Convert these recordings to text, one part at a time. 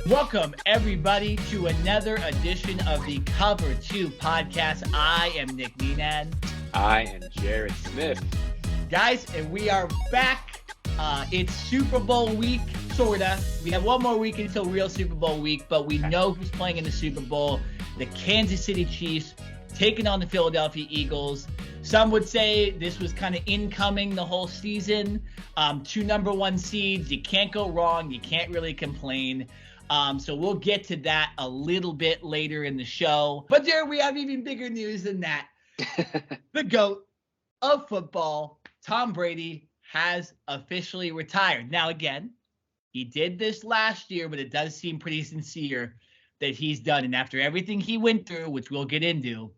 Welcome, everybody, to another edition of the Cover 2 podcast. I am Nick Nenad. I am Jared Smith. Guys, and we are back. It's Super Bowl week, sorta. We have one more week until real Super Bowl week, but we know who's playing in the Super Bowl. The Kansas City Chiefs taking on the Philadelphia Eagles. Some would say this was kind of incoming the whole season. Two number one seeds. You can't go wrong. You can't really complain. So we'll get to that a little bit later in the show. But there we have even bigger news than that. The GOAT of football, Tom Brady, has officially retired. Now, again, he did this last year, but it does seem pretty sincere that he's done. And after everything he went through, which we'll get into,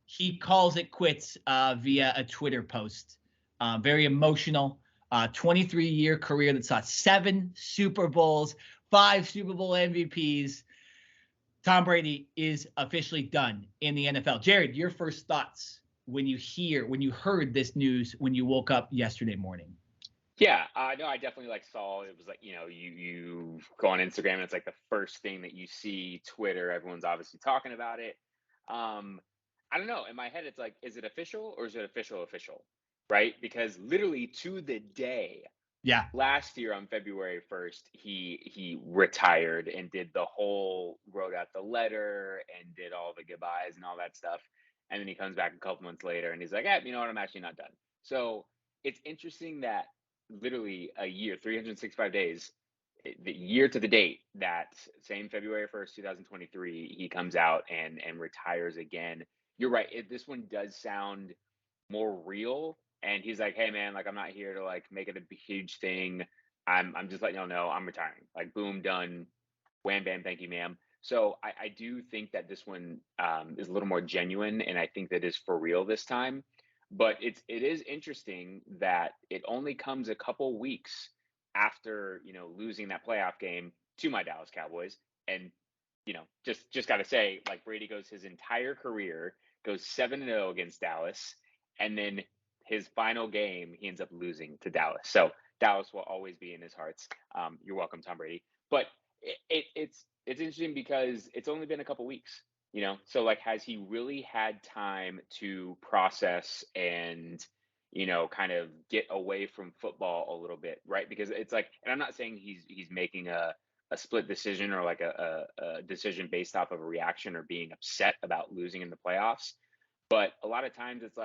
he calls it quits via a Twitter post. Very emotional. 23-year career that saw 7 Super Bowls, 5 Super Bowl MVPs. Tom Brady is officially done in the NFL. Jared, your first thoughts when you heard this news when you woke up yesterday morning? Yeah, no, I definitely saw it was you go on Instagram and it's like the first thing that you see. Twitter, everyone's obviously talking about it. I don't know. In my head, it's like, is it official or is it official? Right? Because literally to the day, last year on February 1st, he retired and wrote out the letter and did all the goodbyes and all that stuff. And then he comes back a couple months later and he's like, you know what? I'm actually not done. So it's interesting that literally a year, 365 days, the year to the date, that same February 1st, 2023, he comes out and retires again. You're right. This one does sound more real. And he's like, hey man, I'm not here to make it a huge thing. I'm just letting y'all know I'm retiring. Boom, done. Wham bam, thank you, ma'am. So I do think that this one is a little more genuine, and I think that is for real this time. But it is interesting that it only comes a couple weeks after losing that playoff game to my Dallas Cowboys. And just gotta say, Brady goes his entire career, goes 7-0 against Dallas, and then his final game, he ends up losing to Dallas. So Dallas will always be in his hearts. You're welcome, Tom Brady. But it's interesting because it's only been a couple weeks, So has he really had time to process and, kind of get away from football a little bit, right? Because it's and I'm not saying he's making a split decision or a decision based off of a reaction or being upset about losing in the playoffs. But a lot of times it's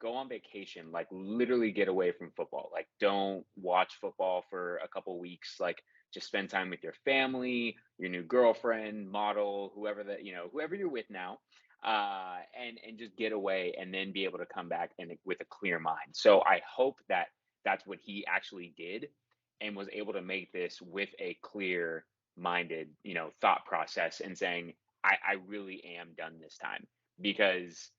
go on vacation, literally get away from football. Don't watch football for a couple weeks. Just spend time with your family, your new girlfriend, model, whoever you're with now, and just get away and then be able to come back with a clear mind. So I hope that that's what he actually did and was able to make this with a clear minded, thought process and saying, I really am done this time. Because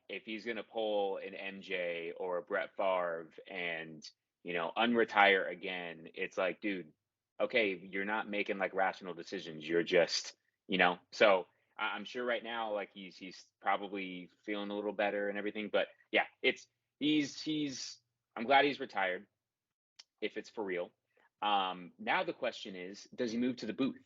if he's going to pull an MJ or a Brett Favre and, unretire again, it's dude, okay, you're not making rational decisions. You're just, so I'm sure right now, he's probably feeling a little better and everything, but yeah, I'm glad he's retired if it's for real. Now the question is, does he move to the booth?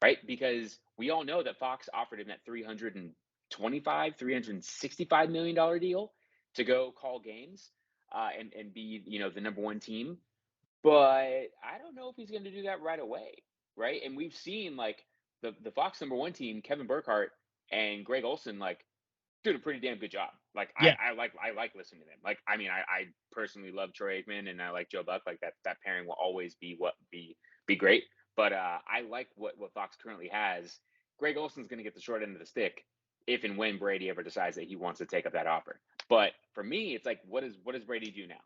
Right? Because we all know that Fox offered him that $365 million deal to go call games and be the number one team, but I don't know if he's going to do that right away, right? And we've seen the Fox number one team, Kevin Burkhardt and Greg Olson, did a pretty damn good job. I like listening to them. I personally love Troy Aikman and I like Joe Buck. That pairing will always be great. But I like what Fox currently has. Greg Olson's going to get the short end of the stick if and when Brady ever decides that he wants to take up that offer. But for me, it's what does Brady do now?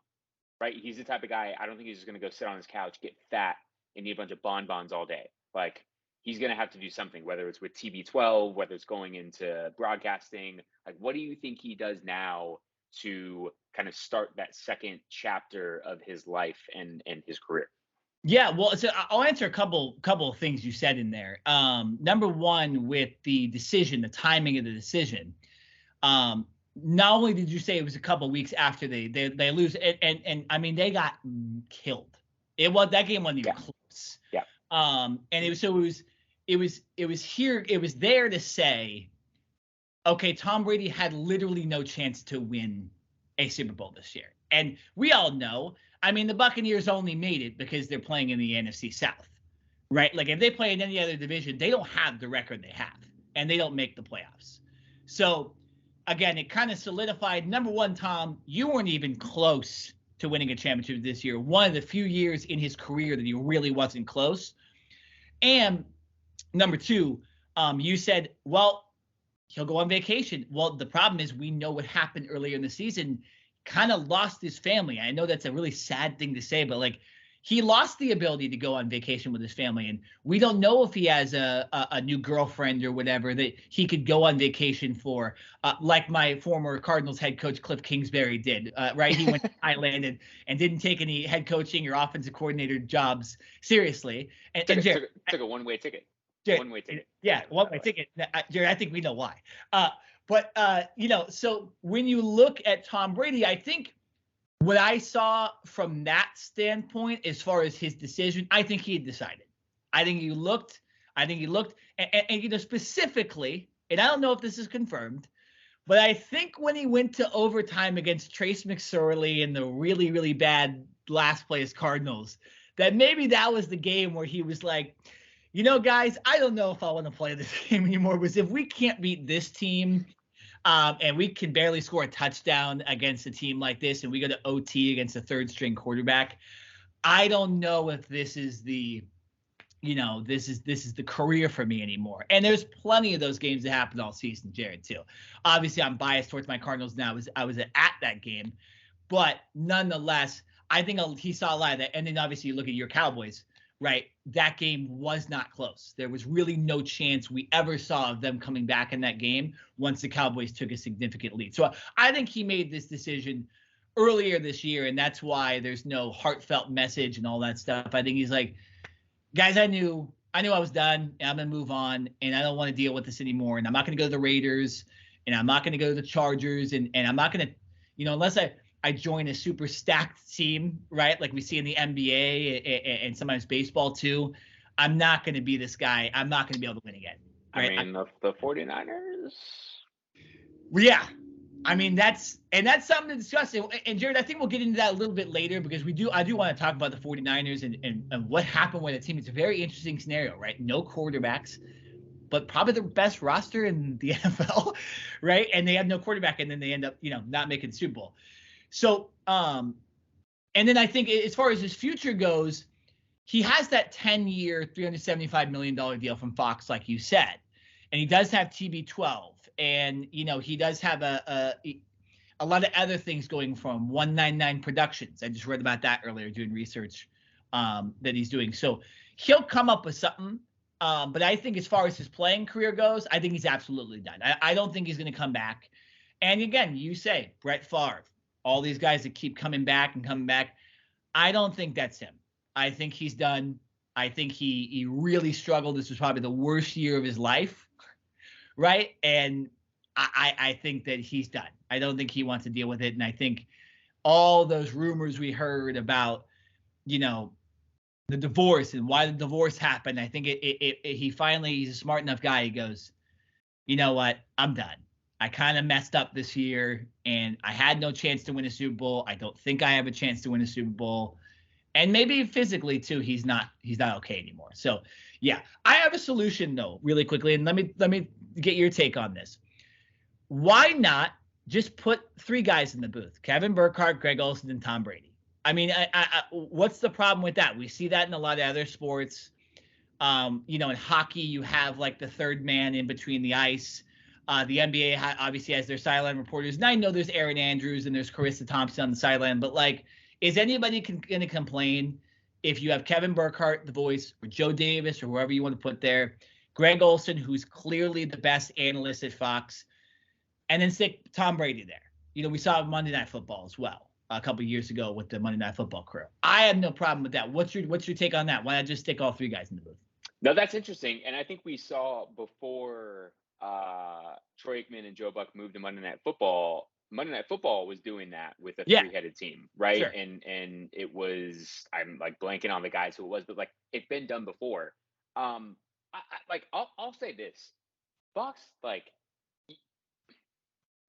Right? He's the type of guy, I don't think he's just going to go sit on his couch, get fat, and eat a bunch of bonbons all day. He's going to have to do something, whether it's with TB12, whether it's going into broadcasting. What do you think he does now to kind of start that second chapter of his life and his career? Yeah, well, so I'll answer a couple of things you said in there. Number one, with the decision, the timing of the decision. Not only did you say it was a couple weeks after they lose, and I mean they got killed. That game wasn't even close. Yeah. And it was there to say, okay, Tom Brady had literally no chance to win a Super Bowl this year. And we all know, I mean, the Buccaneers only made it because they're playing in the NFC South, right? Like if they play in any other division, they don't have the record they have, and they don't make the playoffs. So again, it kind of solidified, number one, Tom, you weren't even close to winning a championship this year. One of the few years in his career that he really wasn't close. And number two, you said, well, he'll go on vacation. Well, the problem is we know what happened earlier in the season. Kind of lost his family. I know that's a really sad thing to say, but like he lost the ability to go on vacation with his family. And we don't know if he has a new girlfriend or whatever that he could go on vacation for, like my former Cardinals head coach Cliff Kingsbury did, right? He went to Thailand and didn't take any head coaching or offensive coordinator jobs seriously. And took a one-way ticket. Jared, one-way ticket. Yeah, one-way ticket. Jared, I think we know why. But so when you look at Tom Brady, I think what I saw from that standpoint, as far as his decision, I think he had decided. I think he looked, and specifically, and I don't know if this is confirmed, but I think when he went to overtime against Trace McSorley and the really, really bad last place Cardinals, that maybe that was the game where he was like, guys, I don't know if I want to play this game anymore, because if we can't beat this team, and we can barely score a touchdown against a team like this, and we go to OT against a third string quarterback, I don't know if this is the, this is the career for me anymore. And there's plenty of those games that happened all season, Jared, too. Obviously, I'm biased towards my Cardinals now. I was at that game, but nonetheless, I think he saw a lot of that. And then obviously you look at your Cowboys, right? That game was not close. There was really no chance we ever saw of them coming back in that game once the Cowboys took a significant lead. So I think he made this decision earlier this year, and that's why there's no heartfelt message and all that stuff. I think he's like, guys, I knew I was done, and I'm going to move on, and I don't want to deal with this anymore, and I'm not going to go to the Raiders, and I'm not going to go to the Chargers, and I'm not going to, unless I join a super stacked team, right? Like we see in the NBA and sometimes baseball too. I'm not going to be this guy. I'm not going to be able to win again. Right? I mean, the 49ers. Yeah. I mean, that's something to discuss. And Jared, I think we'll get into that a little bit later, because I do want to talk about the 49ers and what happened with the team. It's a very interesting scenario, right? No quarterbacks, but probably the best roster in the NFL, right? And they have no quarterback, and then they end up, not making the Super Bowl. So, and then I think as far as his future goes, he has that 10-year, $375 million deal from Fox, like you said, and he does have TB12, and he does have a lot of other things going from 199 Productions. I just read about that earlier doing research that he's doing. So he'll come up with something. But I think as far as his playing career goes, I think he's absolutely done. I don't think he's going to come back. And again, you say Brett Favre, all these guys that keep coming back. I don't think that's him. I think he's done. I think he really struggled. This was probably the worst year of his life, right? And I think that he's done. I don't think he wants to deal with it. And I think all those rumors we heard about, the divorce and why the divorce happened, I think he's a smart enough guy. He goes, you know what? I'm done. I kind of messed up this year, and I had no chance to win a Super Bowl. I don't think I have a chance to win a Super Bowl. And maybe physically too, he's not okay anymore. So yeah, I have a solution though, really quickly. And let me get your take on this. Why not just put three guys in the booth? Kevin Burkhardt, Greg Olsen, and Tom Brady. I mean, what's the problem with that? We see that in a lot of other sports. In hockey, you have like the third man in between the ice. The NBA obviously has their sideline reporters. And I know there's Aaron Andrews and there's Carissa Thompson on the sideline, but like, is anybody going to complain if you have Kevin Burkhardt, the voice, or Joe Davis, or whoever you want to put there, Greg Olsen, who's clearly the best analyst at Fox, and then stick Tom Brady there? We saw Monday Night Football as well a couple of years ago with the Monday Night Football crew. I have no problem with that. What's your take on that? Why not just stick all three guys in the booth? No, that's interesting. And I think we saw before Troy Aikman and Joe Buck moved to Monday Night Football, Monday Night Football was doing that with a Yeah. three-headed team, right? Sure. And it was, I'm like blanking on the guys who it was, but like it's been done before. I'll say this, Fox, like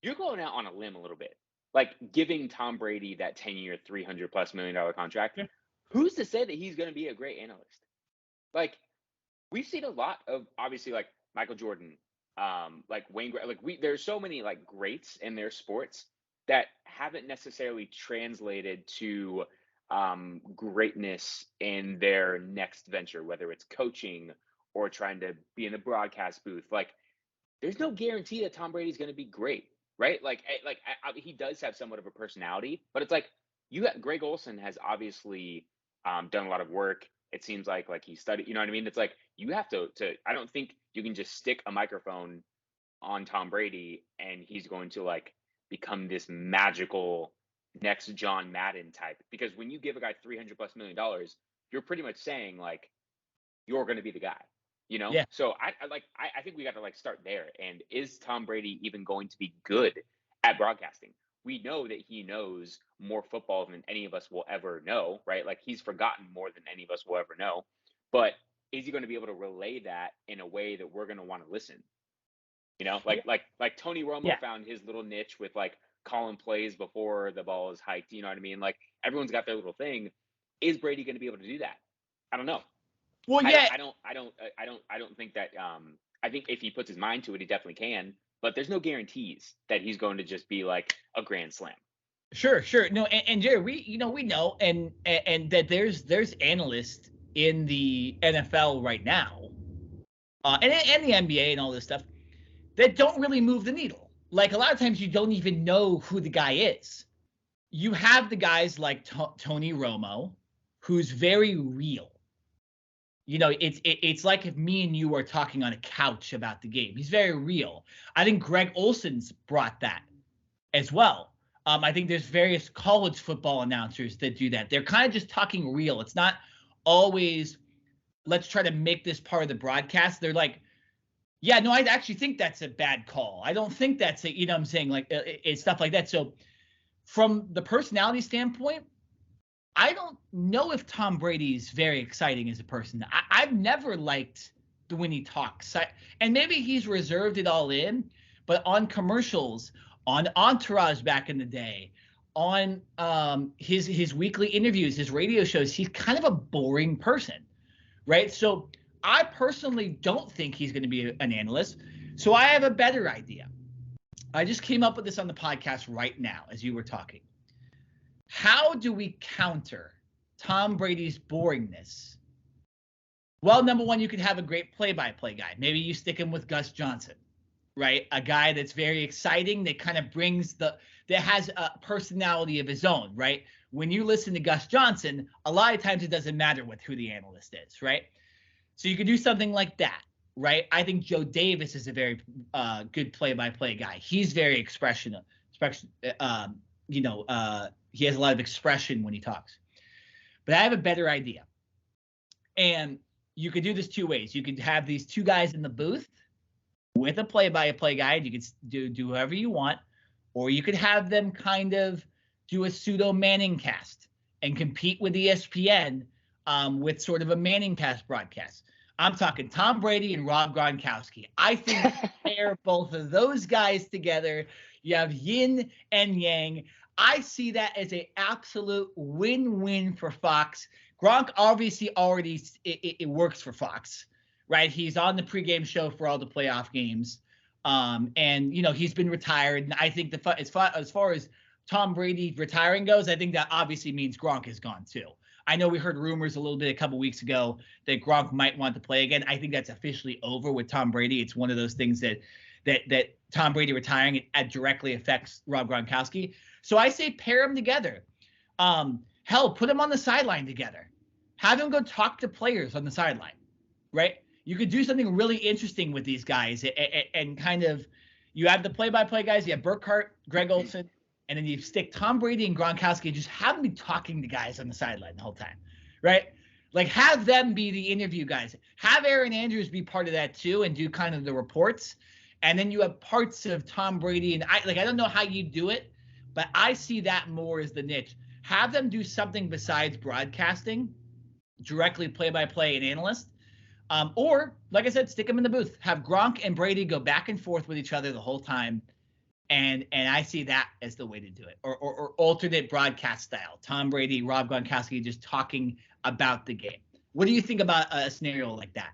you're going out on a limb a little bit, like giving Tom Brady that 10-year, $300+ million contract. Yeah. Who's to say that he's going to be a great analyst? Like we've seen a lot of obviously like Michael Jordan, like Wayne, like there's so many like greats in their sports that haven't necessarily translated to greatness in their next venture, whether it's coaching or trying to be in the broadcast booth. Like there's no guarantee that Tom Brady's going to be great, right? He does have somewhat of a personality, but it's like Greg Olson has obviously done a lot of work. It seems like he studied, you know what I mean? It's like you have to I don't think you can just stick a microphone on Tom Brady and he's going to like become this magical next John Madden type. Because when you give a guy $300+ million, you're pretty much saying like you're going to be the guy, you know? Yeah. So I think we got to like start there. And is Tom Brady even going to be good at broadcasting? We know that he knows more football than any of us will ever know, right? Like he's forgotten more than any of us will ever know. But is he going to be able to relay that in a way that we're going to want to listen? You know, like Tony Romo found his little niche with like calling plays before the ball is hiked. You know what I mean? Like everyone's got their little thing. Is Brady going to be able to do that? I don't know. Well, yeah. I don't think that. I think if he puts his mind to it, he definitely can. But there's no guarantees that he's going to just be like a grand slam. Sure. No, and Jerry, we know, and that there's analysts in the NFL right now, and the NBA and all this stuff that don't really move the needle. Like a lot of times you don't even know who the guy is. You have the guys like Tony Romo, who's very real. You know, it's like if me and you were talking on a couch about the game. He's very real. I think Greg Olson's brought that as well. I think there's various college football announcers that do that. They're kind of just talking real. It's not always, let's try to make this part of the broadcast. They're like, yeah, no, I actually think that's a bad call. I don't think that's you know what I'm saying? Like it's stuff like that. So from the personality standpoint, I don't know if Tom Brady's very exciting as a person. I've never liked the when he talks. And maybe he's reserved it all in, but on commercials, on Entourage back in the day, on his weekly interviews, his radio shows, he's kind of a boring person, right? So I personally don't think he's going to be an analyst. So I have a better idea. I just came up with this on the podcast right now as you were talking. How do we counter Tom Brady's boringness? Well, number one, you could have a great play-by-play guy. Maybe you stick him with Gus Johnson, right? A guy that's very exciting, that kind of brings that has a personality of his own, right? When you listen to Gus Johnson, a lot of times it doesn't matter who the analyst is, right? So you could do something like that, right? I think Joe Davis is a very good play-by-play guy. He's very expressional. He has a lot of expression when he talks. But I have a better idea. And you could do this two ways. You could have these two guys in the booth with a play-by-play guy. You could do whoever you want. Or you could have them kind of do a pseudo Manning cast and compete with ESPN with sort of a Manning cast broadcast. I'm talking Tom Brady and Rob Gronkowski. I think you pair both of those guys together. You have yin and yang. I see that as an absolute win-win for Fox. Gronk obviously already it works for Fox, right? He's on the pregame show for all the playoff games, and he's been retired. And I think as far as Tom Brady retiring goes, I think that obviously means Gronk is gone too. I know we heard rumors a little bit a couple weeks ago that Gronk might want to play again. I think that's officially over with Tom Brady. It's one of those things that Tom Brady retiring it directly affects Rob Gronkowski. So I say pair them together. Hell, put them on the sideline together. Have them go talk to players on the sideline, right? You could do something really interesting with these guys and kind of you have the play-by-play guys. You have Burkhardt, Greg Olson, and then you stick Tom Brady and Gronkowski and just have them be talking to guys on the sideline the whole time, right? Like have them be the interview guys. Have Aaron Andrews be part of that too and do kind of the reports. And then you have parts of Tom Brady, and I don't know how you do it, but I see that more as the niche. Have them do something besides broadcasting, directly play-by-play and analyst. Or, like I said, stick them in the booth. Have Gronk and Brady go back and forth with each other the whole time. And I see that as the way to do it. Or alternate broadcast style. Tom Brady, Rob Gronkowski just talking about the game. What do you think about a scenario like that?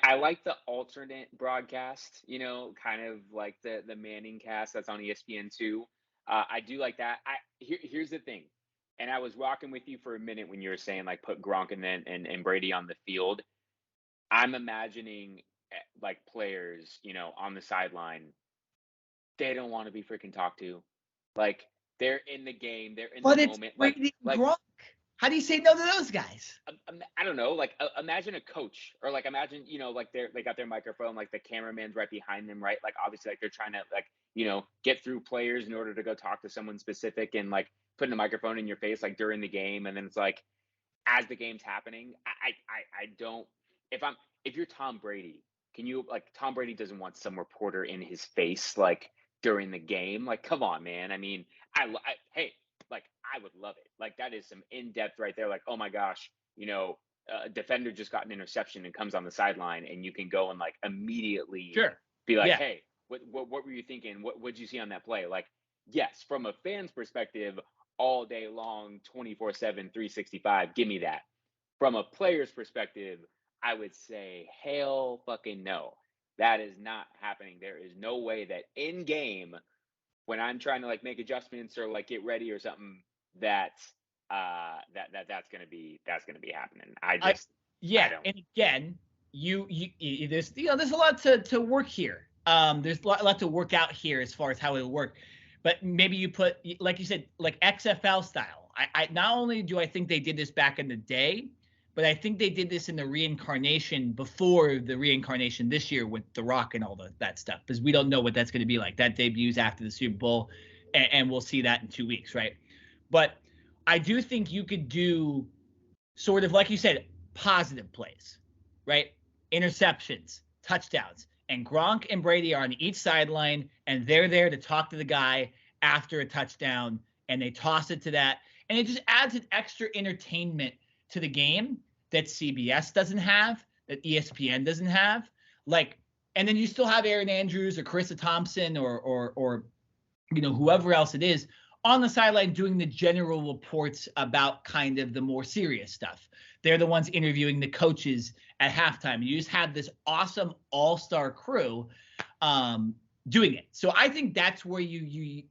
I like the alternate broadcast, kind of like the Manning cast that's on ESPN2. I do like that. Here's the thing, and I was rocking with you for a minute when you were saying like put Gronk and Brady on the field. I'm imagining like players, on the sideline. They don't want to be freaking talked to. Like they're in the game, they're in But the it's moment. Brady and Like Gronk. How do you say no to those guys? I don't know. Like imagine a coach, or like imagine like they got their microphone, like the cameraman's right behind them, right? Like obviously, like they're trying to like get through players in order to go talk to someone specific, and like putting a microphone in your face like during the game, and then it's like as the game's happening. I don't. If you're Tom Brady, can you like Tom Brady doesn't want some reporter in his face like during the game? Like, come on, man. I mean, hey, like I would love it. Like that is some in depth right there. Like, oh my gosh, defender just got an interception and comes on the sideline, and you can go and like immediately Sure. be like, Yeah. hey, what were you thinking? What'd you see on that play? Like, yes, from a fan's perspective, all day long, 24/7, 365, give me that. From a player's perspective, I would say, hell fucking no. That is not happening. There is no way that in game, when I'm trying to like make adjustments or like get ready or something, that's gonna be happening. I don't. And again, there's there's a lot to work here. There's a lot to work out here as far as how it'll work. But maybe you put, like you said, like XFL style. I not only do I think they did this back in the day, but I think they did this in the reincarnation before the reincarnation this year with The Rock and all that stuff, because we don't know what that's going to be like. That debuts after the Super Bowl, and we'll see that in 2 weeks, right? But I do think you could do sort of, like you said, positive plays, right? Interceptions, touchdowns. And Gronk and Brady are on each sideline, and they're there to talk to the guy after a touchdown, and they toss it to that. And it just adds an extra entertainment to the game that CBS doesn't have, that ESPN doesn't have. Like, and then you still have Aaron Andrews or Carissa Thompson or whoever else it is on the sideline doing the general reports about kind of the more serious stuff. They're the ones interviewing the coaches at halftime. You just have this awesome all-star crew doing it. So I think that's where you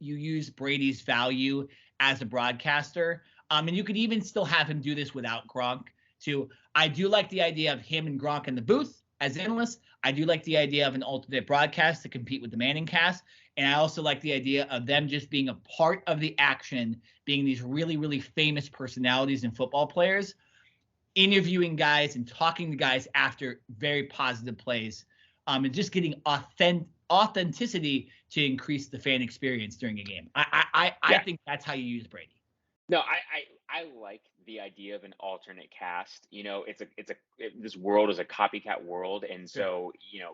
use Brady's value as a broadcaster. And you could even still have him do this without Gronk too. I do like the idea of him and Gronk in the booth as analysts. I do like the idea of an alternate broadcast to compete with the Manning cast. And I also like the idea of them just being a part of the action, being these really, really famous personalities and football players, interviewing guys and talking to guys after very positive plays, and just getting authenticity to increase the fan experience during a game. I think that's how you use Brady. No, I like the idea of an alternate cast. This world is a copycat world, and so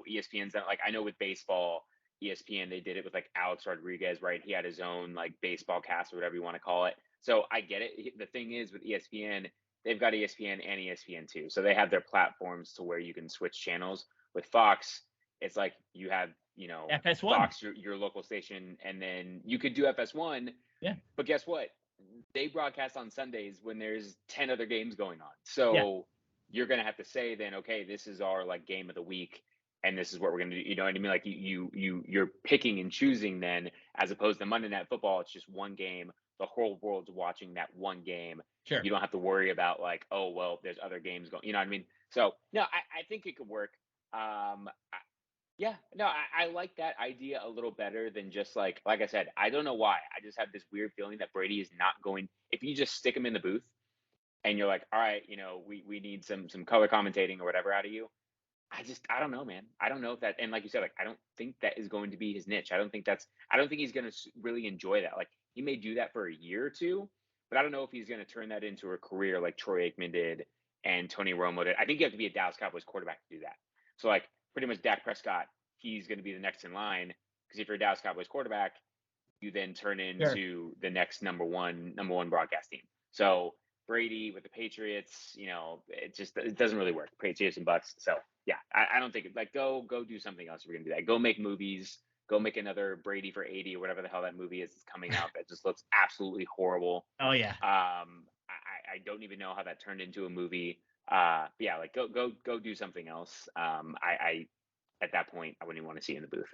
ESPN's done, like I know with baseball, ESPN they did it with like Alex Rodriguez, right? He had his own like baseball cast or whatever you want to call it. So I get it. The thing is with ESPN, they've got ESPN and ESPN2, so they have their platforms to where you can switch channels. With Fox, it's like you have FS1. Fox, your local station, and then you could do FS1. Yeah. But guess what? They broadcast on Sundays when there's 10 other games going on. So you're going to have to say then, okay, this is our like game of the week, and this is what we're going to do. You know what I mean? Like you're picking and choosing then, as opposed to Monday Night Football. It's just one game. The whole world's watching that one game. Sure. You don't have to worry about like, oh, well, there's other games going, you know what I mean? So no, I think it could work. I like that idea a little better than just like I said, I don't know why. I just have this weird feeling that Brady is not going, if you just stick him in the booth and you're like, all right, we need some color commentating or whatever out of you. I don't know, man. I don't know if that, and like you said, like, I don't think that is going to be his niche. I don't think he's going to really enjoy that. Like he may do that for a year or two, but I don't know if he's going to turn that into a career like Troy Aikman did and Tony Romo did. I think you have to be a Dallas Cowboys quarterback to do that. So like pretty much Dak Prescott, he's going to be the next in line. Because if you're a Dallas Cowboys quarterback, you then turn into the next number one broadcast team. So Brady with the Patriots, it doesn't really work. Patriots and Bucks. So yeah, I don't think go do something else if you're gonna do that. Go make movies. Go make another Brady for 80 or whatever the hell that movie is that's coming out that just looks absolutely horrible. Oh yeah. I don't even know how that turned into a movie. But yeah, go do something else. I at that point I wouldn't even want to see you in the booth.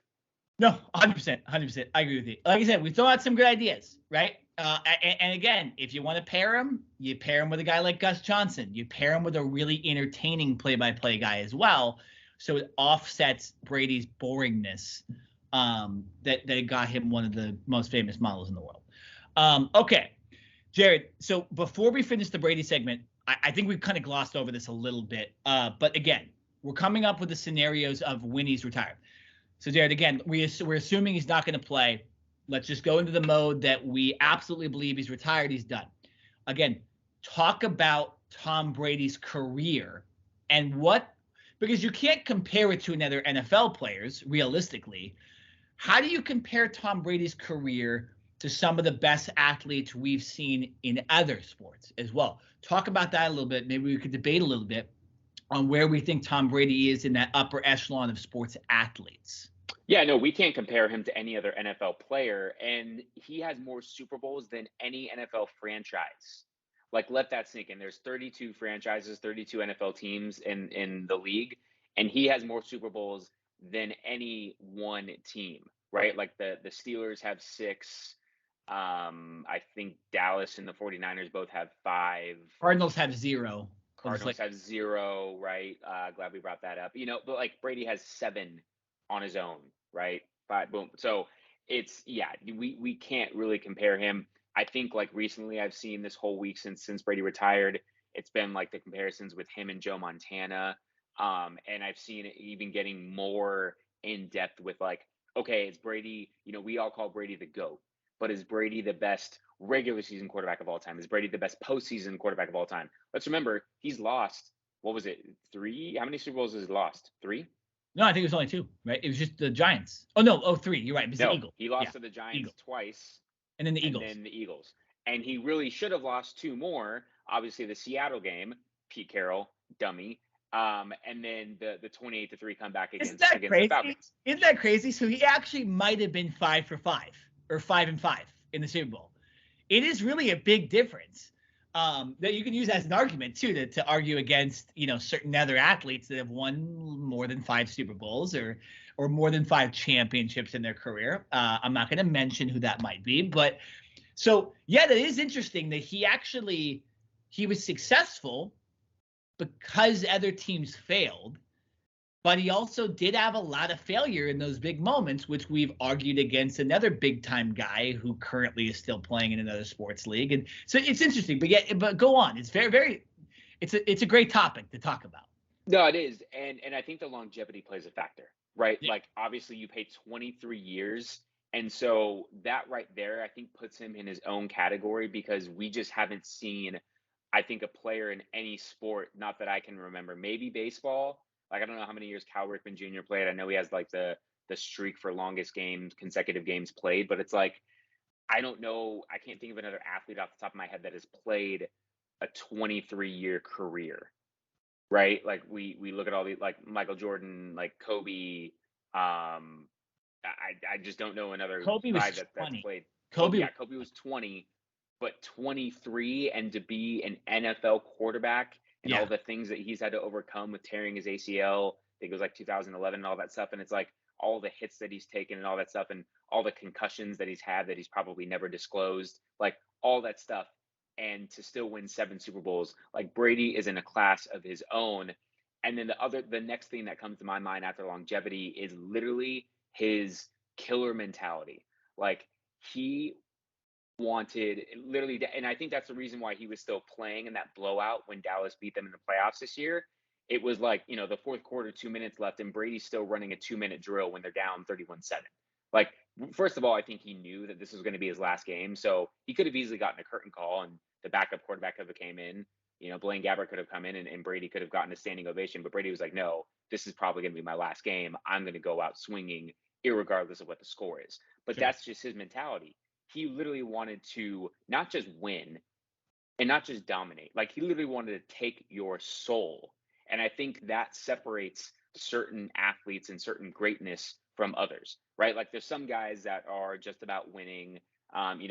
No, 100%, 100%. I agree with you. Like I said, we throw out some good ideas, right? And again, if you want to pair him, you pair him with a guy like Gus Johnson. You pair him with a really entertaining play-by-play guy as well, so it offsets Brady's boringness. That got him one of the most famous models in the world. Okay, Jared. So before we finish the Brady segment, I think we've kind of glossed over this a little bit. But again, we're coming up with the scenarios of when he's retired. So, Jared, again, we're assuming he's not going to play. Let's just go into the mode that we absolutely believe he's retired. He's done. Again, talk about Tom Brady's career and because you can't compare it to another NFL players realistically. How do you compare Tom Brady's career to some of the best athletes we've seen in other sports as well? Talk about that a little bit. Maybe we could debate a little bit on where we think Tom Brady is in that upper echelon of sports athletes. Yeah, no, we can't compare him to any other NFL player, and he has more Super Bowls than any NFL franchise. Let that sink in. There's 32 franchises, 32 NFL teams in the league, and he has more Super Bowls than any one team, right? Like the Steelers have 6. I think Dallas and the 49ers both have 5. Cardinals have 0. Cardinals have 0, right? Glad we brought that up. But Brady has 7 on his own, right? 5, boom. So we can't really compare him. I think recently I've seen this whole week since Brady retired, it's been the comparisons with him and Joe Montana. And I've seen it even getting more in depth with okay, is Brady, we all call Brady the GOAT, but is Brady the best regular season quarterback of all time? Is Brady the best postseason quarterback of all time? Let's remember, he's lost, what was it, 3? How many Super Bowls has he lost? 3? No, I think it was only 2, right? It was just the Giants. Oh, no. 3. You're right. It was the Eagles. He lost to the Giants twice. And then the Eagles. And he really should have lost 2 more. Obviously, the Seattle game, Pete Carroll, dummy. And then the 28-3 comeback against the Falcons. Isn't that crazy? So he actually might have been 5 for 5 or 5-5 in the Super Bowl. It is really a big difference. That you can use as an argument too to argue against certain other athletes that have won more than 5 Super Bowls or more than 5 championships in their career. I'm not going to mention who that might be, but so yeah, that is interesting that he was successful because other teams failed, but he also did have a lot of failure in those big moments, which we've argued against another big time guy who currently is still playing in another sports league. And so it's interesting, but go on. It's very, it's a great topic to talk about. No, it is. And I think the longevity plays a factor, right? Yeah. Obviously you pay 23 years. And so that right there, I think puts him in his own category because we just haven't seen, I think, a player in any sport, not that I can remember, maybe baseball. I don't know how many years Cal Ripken Jr. played. I know he has the streak for longest consecutive games played, but it's I don't know. I can't think of another athlete off the top of my head that has played a 23-year career, right? We look at all these, Michael Jordan, Kobe. I just don't know another guy that's played. Kobe was 20, but 23, and to be an NFL quarterback and all the things that he's had to overcome with tearing his ACL, I think it was 2011 and all that stuff. And it's all the hits that he's taken and all that stuff and all the concussions that he's had that he's probably never disclosed, all that stuff. And to still win 7 Super Bowls, Brady is in a class of his own. And then the next thing that comes to my mind after longevity is literally his killer mentality. He wanted literally, and I think that's the reason why he was still playing in that blowout when Dallas beat them in the playoffs this year. It was the fourth quarter, 2 minutes left, and Brady's still running a 2-minute drill when they're down 31-7. First of all, I think he knew that this was going to be his last game, so he could have easily gotten a curtain call and the backup quarterback could have came in, Blaine Gabbert could have come in and Brady could have gotten a standing ovation, but Brady was like, no, this is probably going to be my last game. I'm going to go out swinging irregardless of what the score is. But Sure. that's just his mentality. He literally wanted to not just win and not just dominate. Like, he literally wanted to take your soul. And I think that separates certain athletes and certain greatness from others, right? Like, there's some guys that are just about winning.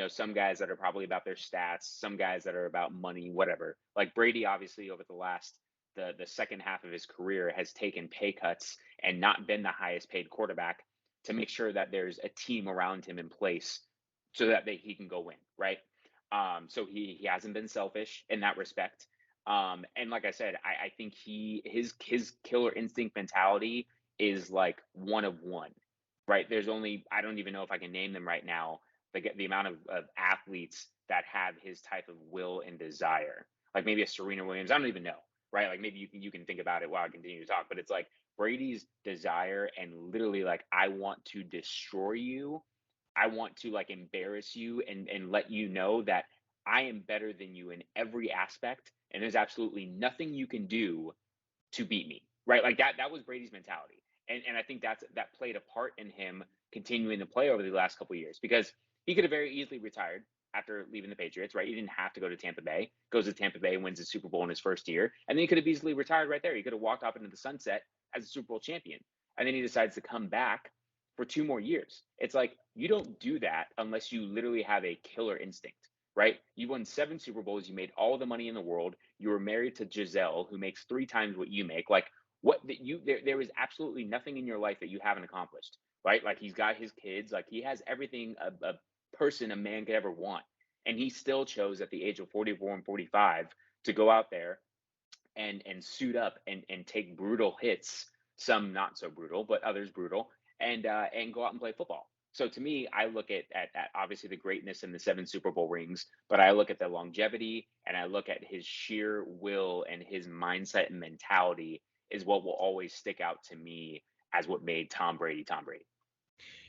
Some guys that are probably about their stats, some guys that are about money, whatever. Like Brady, obviously, over the second half of his career, has taken pay cuts and not been the highest paid quarterback to make sure that there's a team around him in place so that he can go win, right? So he hasn't been selfish in that respect. And like I said, I think his killer instinct mentality is like one of one, right? There's only, I don't even know if I can name them right now, the amount of athletes that have his type of will and desire. Like maybe a Serena Williams, I don't even know, right? Like maybe you can think about it while I continue to talk, but it's like Brady's desire and literally like, I want to destroy you. I want to like embarrass you and let you know that I am better than you in every aspect, and there's absolutely nothing you can do to beat me, right? Like that was Brady's mentality. And I think that played a part in him continuing to play over the last couple of years, because he could have very easily retired after leaving the Patriots, right? He didn't have to go to Tampa Bay, goes to Tampa Bay, wins the Super Bowl in his first year, and then he could have easily retired right there. He could have walked off into the sunset as a Super Bowl champion. And then he decides to come back for 2 more years. It's like, you don't do that unless you literally have a killer instinct, right? You won 7 Super Bowls, you made all the money in the world, you were married to Giselle, who makes 3 times what you make. Like, there is absolutely nothing in your life that you haven't accomplished, right? Like, he's got his kids, like he has everything a man could ever want, and he still chose at the age of 44 and 45 to go out there and suit up and take brutal hits, some not so brutal, but others brutal, and go out and play football. So to me, I look at obviously the greatness in the 7 Super Bowl rings, but I look at the longevity and I look at his sheer will and his mindset and mentality is what will always stick out to me as what made Tom Brady Tom Brady.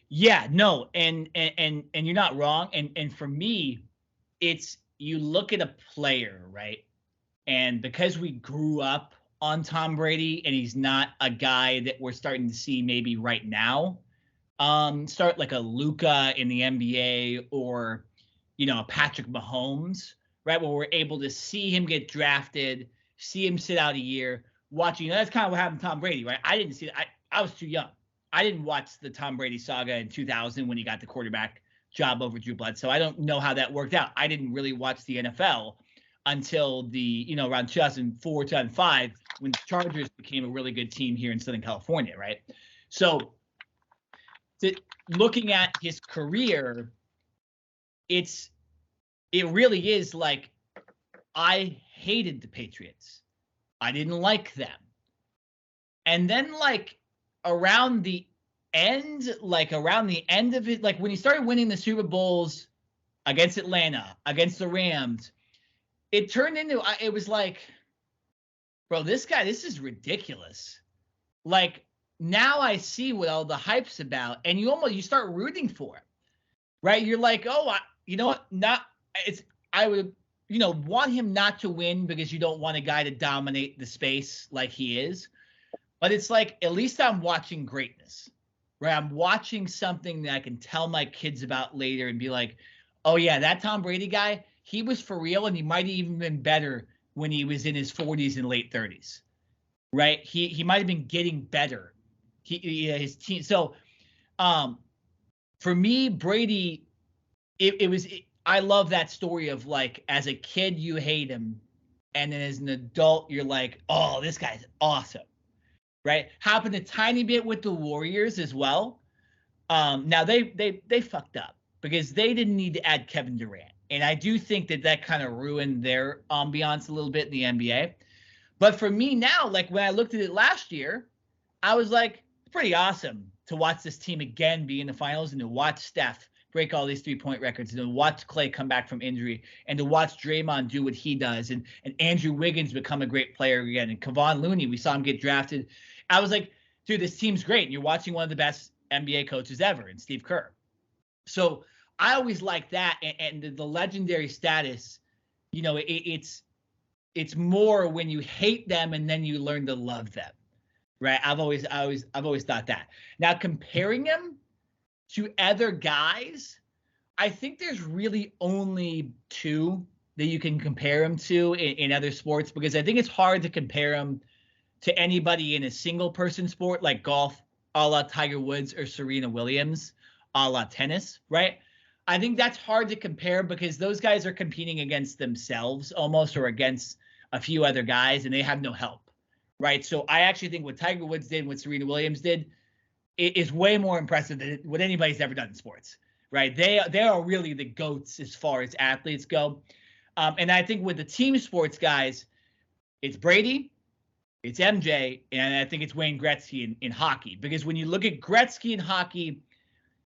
Yeah, no, and you're not wrong. And for me, it's, you look at a player, right? And because we grew up on Tom Brady and he's not a guy that we're starting to see maybe right now, start like a Luka in the NBA, or, a Patrick Mahomes, right? Where we're able to see him get drafted, see him sit out a year, watching. That's kind of what happened to Tom Brady, right? I didn't see it. I was too young. I didn't watch the Tom Brady saga in 2000 when he got the quarterback job over Drew Bledsoe. I don't know how that worked out. I didn't really watch the NFL until around 2004, 2005, when the Chargers became a really good team here in Southern California, right? So looking at his career, it really is like, I hated the Patriots. I didn't like them. And then like around the end of it, like when he started winning the Super Bowls against Atlanta, against the Rams, it turned into, it was like, bro, this is ridiculous. Like, now I see what all the hype's about, and you start rooting for him, right? You're like, oh, I would, want him not to win because you don't want a guy to dominate the space like he is. But it's like, at least I'm watching greatness, right? I'm watching something that I can tell my kids about later and be like, oh yeah, that Tom Brady guy, he was for real, and he might have even been better when he was in his 40s and late 30s, right? He might have been getting better. His team. So, for me, Brady, I love that story of like, as a kid you hate him, and then as an adult you're like, oh, this guy's awesome, right? Happened a tiny bit with the Warriors as well. Now they fucked up because they didn't need to add Kevin Durant, and I do think that kind of ruined their ambiance a little bit in the NBA. But for me now, like when I looked at it last year, I was like, it's pretty awesome to watch this team again be in the finals, and to watch Steph break all these 3-point records, and to watch Clay come back from injury, and to watch Draymond do what he does, and Andrew Wiggins become a great player again, and Kevon Looney, we saw him get drafted. I was like, dude, this team's great. And you're watching one of the best NBA coaches ever in Steve Kerr. So I always like that. And the legendary status, it's It's more when you hate them and then you learn to love them, right? I've always thought that. Now comparing him to other guys, I think there's really only two that you can compare him to in other sports, because I think it's hard to compare him to anybody in a single person sport like golf, a la Tiger Woods or Serena Williams, a la tennis, right? I think that's hard to compare because those guys are competing against themselves almost, or against a few other guys, and they have no help, right? So I actually think what Tiger Woods did, what Serena Williams did, is way more impressive than what anybody's ever done in sports, right? They are really the GOATs as far as athletes go. And I think with the team sports guys, it's Brady, it's MJ, and I think it's Wayne Gretzky in hockey. Because when you look at Gretzky in hockey,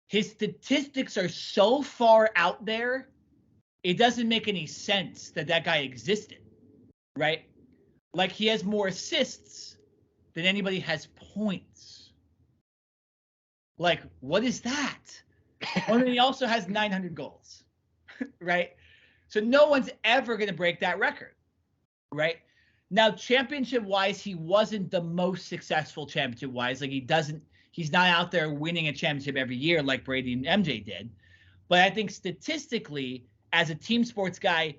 his statistics are so far out there, it doesn't make any sense that guy existed, right? Like, he has more assists than anybody has points. Like, what is that? Well, then he also has 900 goals, right? So no one's ever going to break that record, right? Now, championship-wise, he wasn't the most successful championship-wise. Like, he's not out there winning a championship every year like Brady and MJ did. But I think statistically, as a team sports guy,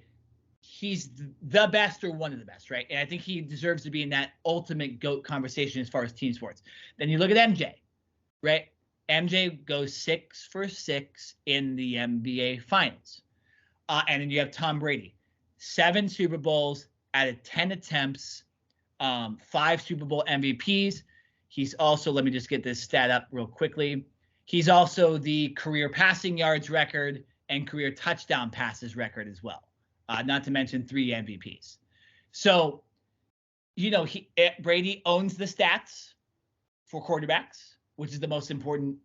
he's the best or one of the best, right? And I think he deserves to be in that ultimate GOAT conversation as far as team sports. Then you look at MJ, right? MJ goes 6 for 6 in the NBA Finals. And then you have Tom Brady, 7 Super Bowls out of 10 attempts, 5 Super Bowl MVPs. He's also, let me just get this stat up real quickly. He's also the career passing yards record and career touchdown passes record as well. Not to mention 3 MVPs. So, Brady owns the stats for quarterbacks, which is the most important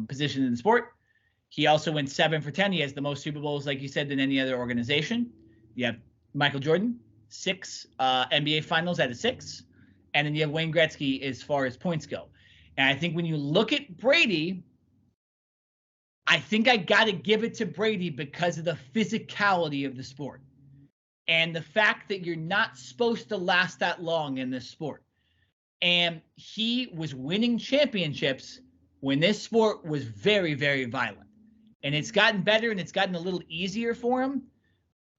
position in the sport. He also went 7 for 10. He has the most Super Bowls, like you said, than any other organization. You have Michael Jordan, 6 NBA Finals out of 6. And then you have Wayne Gretzky as far as points go. And I think when you look at Brady, I think I got to give it to Brady because of the physicality of the sport and the fact that you're not supposed to last that long in this sport. And he was winning championships when this sport was very, very violent. And it's gotten better and it's gotten a little easier for him.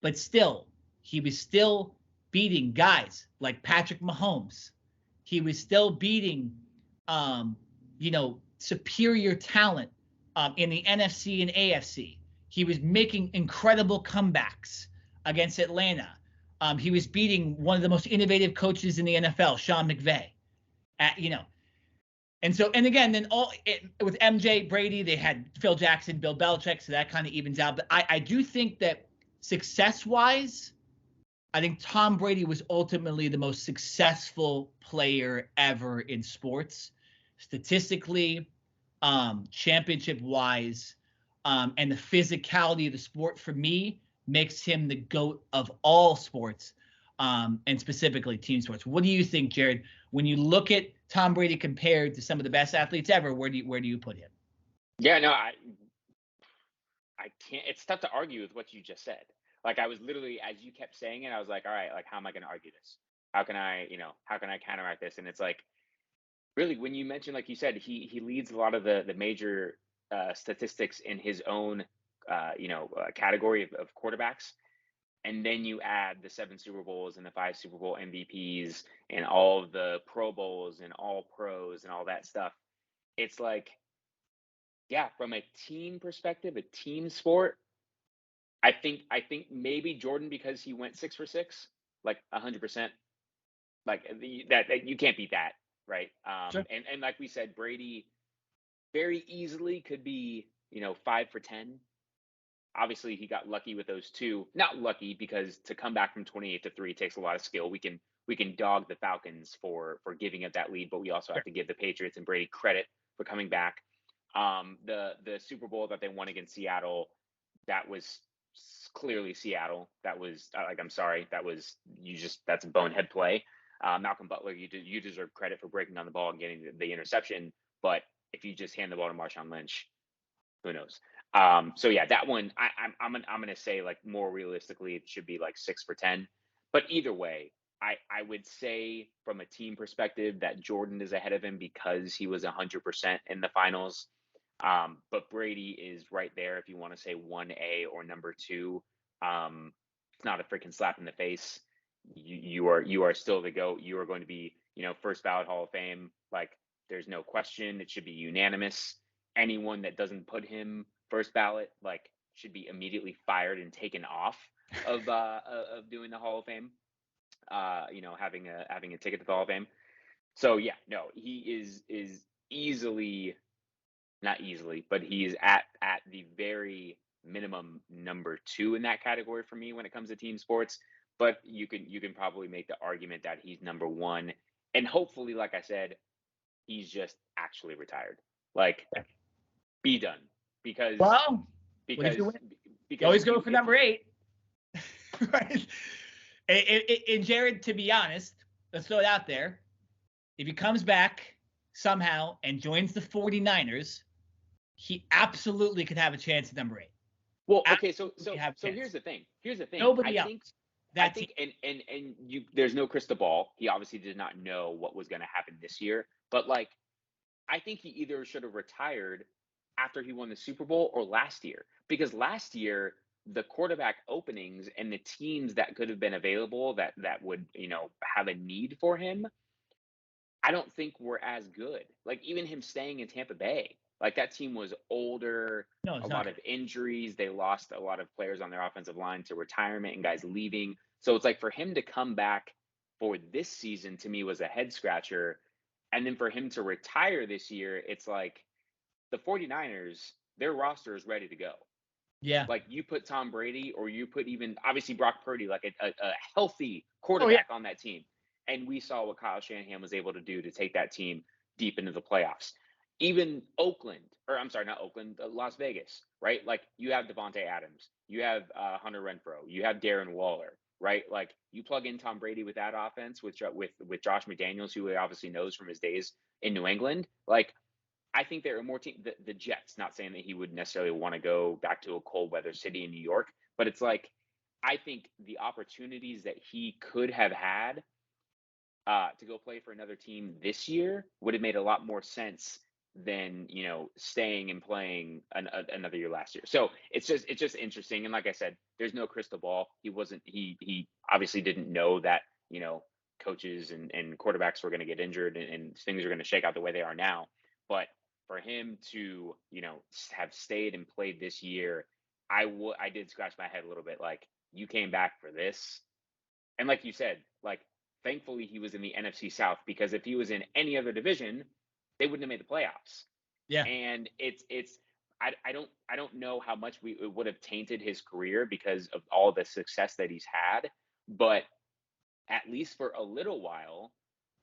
But still, he was still beating guys like Patrick Mahomes. He was still beating, superior talent in the NFC and AFC. He was making incredible comebacks against Atlanta. He was beating one of the most innovative coaches in the NFL, Sean McVay. And so, and again, then with MJ, Brady, they had Phil Jackson, Bill Belichick, so that kind of evens out. But I do think that success-wise, I think Tom Brady was ultimately the most successful player ever in sports, statistically, championship-wise, and the physicality of the sport, for me, makes him the GOAT of all sports, and specifically team sports. What do you think, Jared? When you look at Tom Brady compared to some of the best athletes ever, where do you put him? Yeah, no, I can't. It's tough to argue with what you just said. Like, I was literally, as you kept saying it, I was like, all right, like, how am I going to argue this? How can I counteract this? And it's like, really, when you mentioned, like you said, he leads a lot of the major statistics in his own category of quarterbacks. And then you add the 7 Super Bowls and the 5 Super Bowl MVPs and all of the Pro Bowls and all pros and all that stuff. It's like, yeah, from a team perspective, a team sport, I think maybe Jordan, because he went 6 for 6, like 100%, like that you can't beat that, right? Sure. And like we said, Brady very easily could be 5 for 10. Obviously, he got lucky with those 2. Not lucky, because to come back from 28 to 3 takes a lot of skill. We can dog the Falcons for giving up that lead, but we also have to give the Patriots and Brady credit for coming back. The Super Bowl that they won against Seattle, that was clearly Seattle. That was I'm sorry, that's a bonehead play. Malcolm Butler, you deserve credit for breaking down the ball and getting the interception, but if you just hand the ball to Marshawn Lynch, who knows? So yeah, that one I'm gonna say, like, more realistically, it should be like 6 for 10. But either way, I would say from a team perspective that Jordan is ahead of him because he was 100% in the finals. But Brady is right there if you want to say 1A or number 2. It's not a freaking slap in the face. You are still the GOAT. You are going to be, first ballot Hall of Fame. Like, there's no question. It should be unanimous. Anyone that doesn't put him first ballot, like, should be immediately fired and taken off of doing the Hall of Fame. Having a ticket to the Hall of Fame. So yeah, no, he is easily, not easily, but he is at the very minimum number 2 in that category for me when it comes to team sports. But you can probably make the argument that he's number 1, and hopefully, like I said, he's just actually retired. Like, be done, because if you win, you always go for number 8. Right? And Jared, to be honest, let's throw it out there. If he comes back somehow and joins the 49ers, he absolutely could have a chance at number 8. Well, okay, so here's the thing. Nobody else. I think, and there's no crystal ball. He obviously did not know what was going to happen this year, but like, I think he either should have retired after he won the Super Bowl or last year, because last year the quarterback openings and the teams that could have been available that would, have a need for him, I don't think were as good. Like, even him staying in Tampa Bay, like, that team was older, a lot of injuries. They lost a lot of players on their offensive line to retirement and guys leaving. So it's like, for him to come back for this season, to me, was a head scratcher. And then for him to retire this year, it's like, the 49ers, their roster is ready to go. Yeah. Like, you put Tom Brady, or you put even, obviously, Brock Purdy, like a healthy quarterback on that team. And we saw what Kyle Shanahan was able to do to take that team deep into the playoffs. Even Las Vegas, right? Like, you have Devontae Adams, you have Hunter Renfrow, you have Darren Waller, right? Like, you plug in Tom Brady with that offense with Josh McDaniels, who he obviously knows from his days in New England. Like, I think there are more teams. The Jets, not saying that he would necessarily want to go back to a cold weather city in New York, but it's like, I think the opportunities that he could have had to go play for another team this year would have made a lot more sense than, staying and playing another year last year. So it's just interesting. And like I said, there's no crystal ball. He obviously didn't know that, coaches and quarterbacks were going to get injured and things are going to shake out the way they are now. But for him to, have stayed and played this year, I did scratch my head a little bit. Like, you came back for this. And like you said, like, thankfully he was in the NFC South, because if he was in any other division, they wouldn't have made the playoffs. Yeah. And I don't know how much it would have tainted his career because of all the success that he's had, but at least for a little while,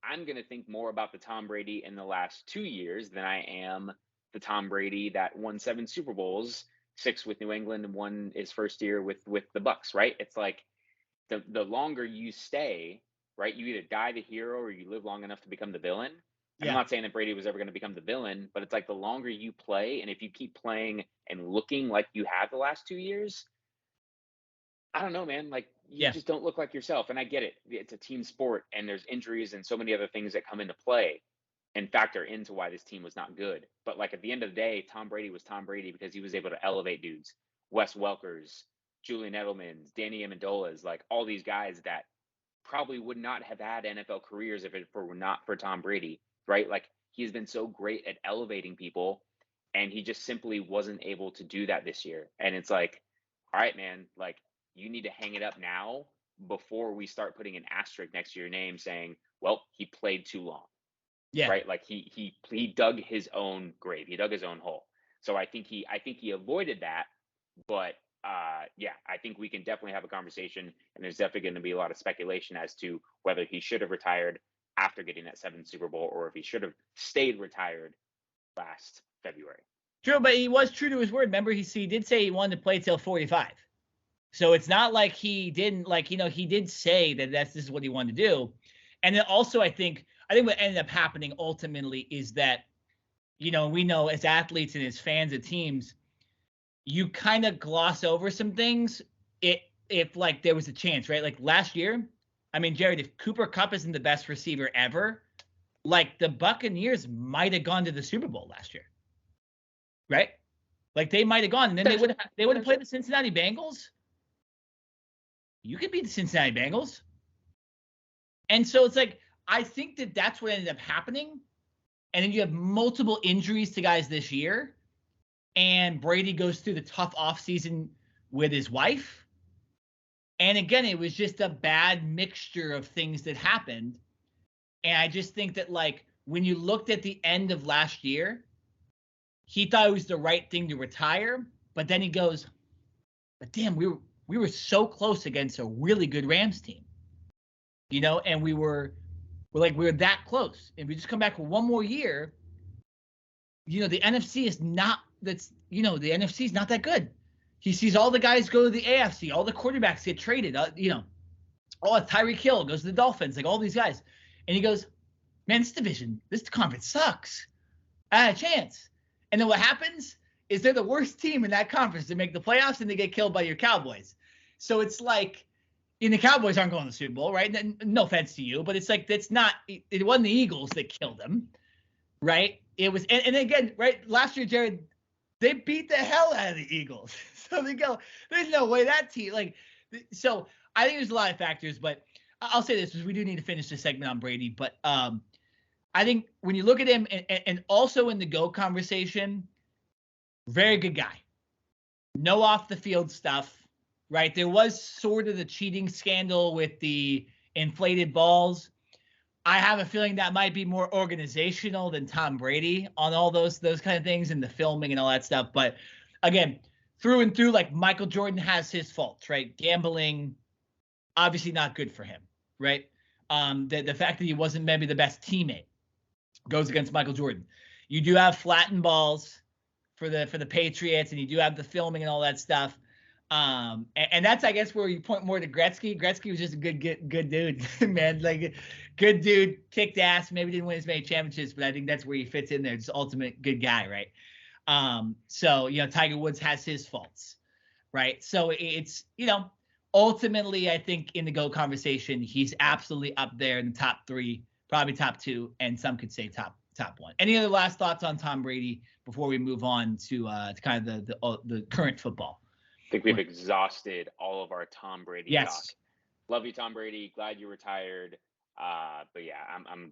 I'm going to think more about the Tom Brady in the last 2 years than I am the Tom Brady that won 7 Super Bowls, 6 with New England and 1 his first year with the Bucs, right? It's like, the longer you stay, right, you either die the hero or you live long enough to become the villain. And I'm not saying that Brady was ever going to become the villain, but it's like, the longer you play, and if you keep playing and looking like you have the last 2 years, I don't know, man. Like, you just don't look like yourself. And I get it. It's a team sport, and there's injuries and so many other things that come into play and factor into why this team was not good. But like, at the end of the day, Tom Brady was Tom Brady because he was able to elevate dudes. Wes Welkers, Julian Edelman's, Danny Amendola's, like, all these guys that probably would not have had NFL careers if it were not for Tom Brady, right? Like, he's been so great at elevating people, and he just simply wasn't able to do that this year. And it's like, all right, man, like, you need to hang it up now before we start putting an asterisk next to your name saying, well, he played too long. Yeah. Right. Like, he dug his own grave. He dug his own hole. So I think he avoided that. But I think we can definitely have a conversation, and there's definitely going to be a lot of speculation as to whether he should have retired after getting that 7th Super Bowl, or if he should have stayed retired last February. True, but he was true to his word. Remember, he did say he wanted to play till 45. So it's not like he didn't, like, he did say that this is what he wanted to do. And then also, I think what ended up happening ultimately is that, we know as athletes and as fans of teams, you kind of gloss over some things if like there was a chance, right? Like last year, I mean, Jared, if Cooper Kupp isn't the best receiver ever, like the Buccaneers might have gone to the Super Bowl last year, right? Like they might have gone, and then they would have played the Cincinnati Bengals. You could beat the Cincinnati Bengals, and so it's like I think that's what ended up happening. And then you have multiple injuries to guys this year, and Brady goes through the tough offseason with his wife. And again, it was just a bad mixture of things that happened. And I just think that, like, when you looked at the end of last year, he thought it was the right thing to retire. But then he goes, but damn, we were so close against a really good Rams team, and we were that close. And we just come back for one more year, the NFC is not the NFC is not that good. He sees all the guys go to the AFC, all the quarterbacks get traded, Tyreek Hill goes to the Dolphins, like all these guys. And he goes, man, this conference sucks. I had a chance. And then what happens is they're the worst team in that conference to make the playoffs, and they get killed by your Cowboys. So it's like, the Cowboys aren't going to the Super Bowl, right? No offense to you, but it's like, it wasn't the Eagles that killed them, right? It was, and again, right, last year, Jared, they beat the hell out of the Eagles. So they go, there's no way that team, so I think there's a lot of factors, but I'll say this, because we do need to finish this segment on Brady, but I think when you look at him, and also in the GOAT conversation, very good guy. No off the field stuff, right? There was sort of the cheating scandal with the inflated balls. I have a feeling that might be more organizational than Tom Brady on all those kind of things and the filming and all that stuff. But again, through and through, like Michael Jordan has his faults, right? Gambling, obviously not good for him, right? The fact that he wasn't maybe the best teammate goes against Michael Jordan. You do have flattened balls for the Patriots, and you do have the filming and all that stuff. And that's, I guess, where you point more to Gretzky. Gretzky was just a good dude, man. Like, good dude, kicked ass. Maybe didn't win as many championships, but I think that's where he fits in there. Just ultimate good guy, right? So Tiger Woods has his faults, right? So it's ultimately, I think in the GOAT conversation, he's absolutely up there in the top 3, probably top 2, and some could say top 1. Any other last thoughts on Tom Brady before we move on to kind of the current football? I think we've exhausted all of our Tom Brady talk. Love you, Tom Brady. Glad you retired. But yeah,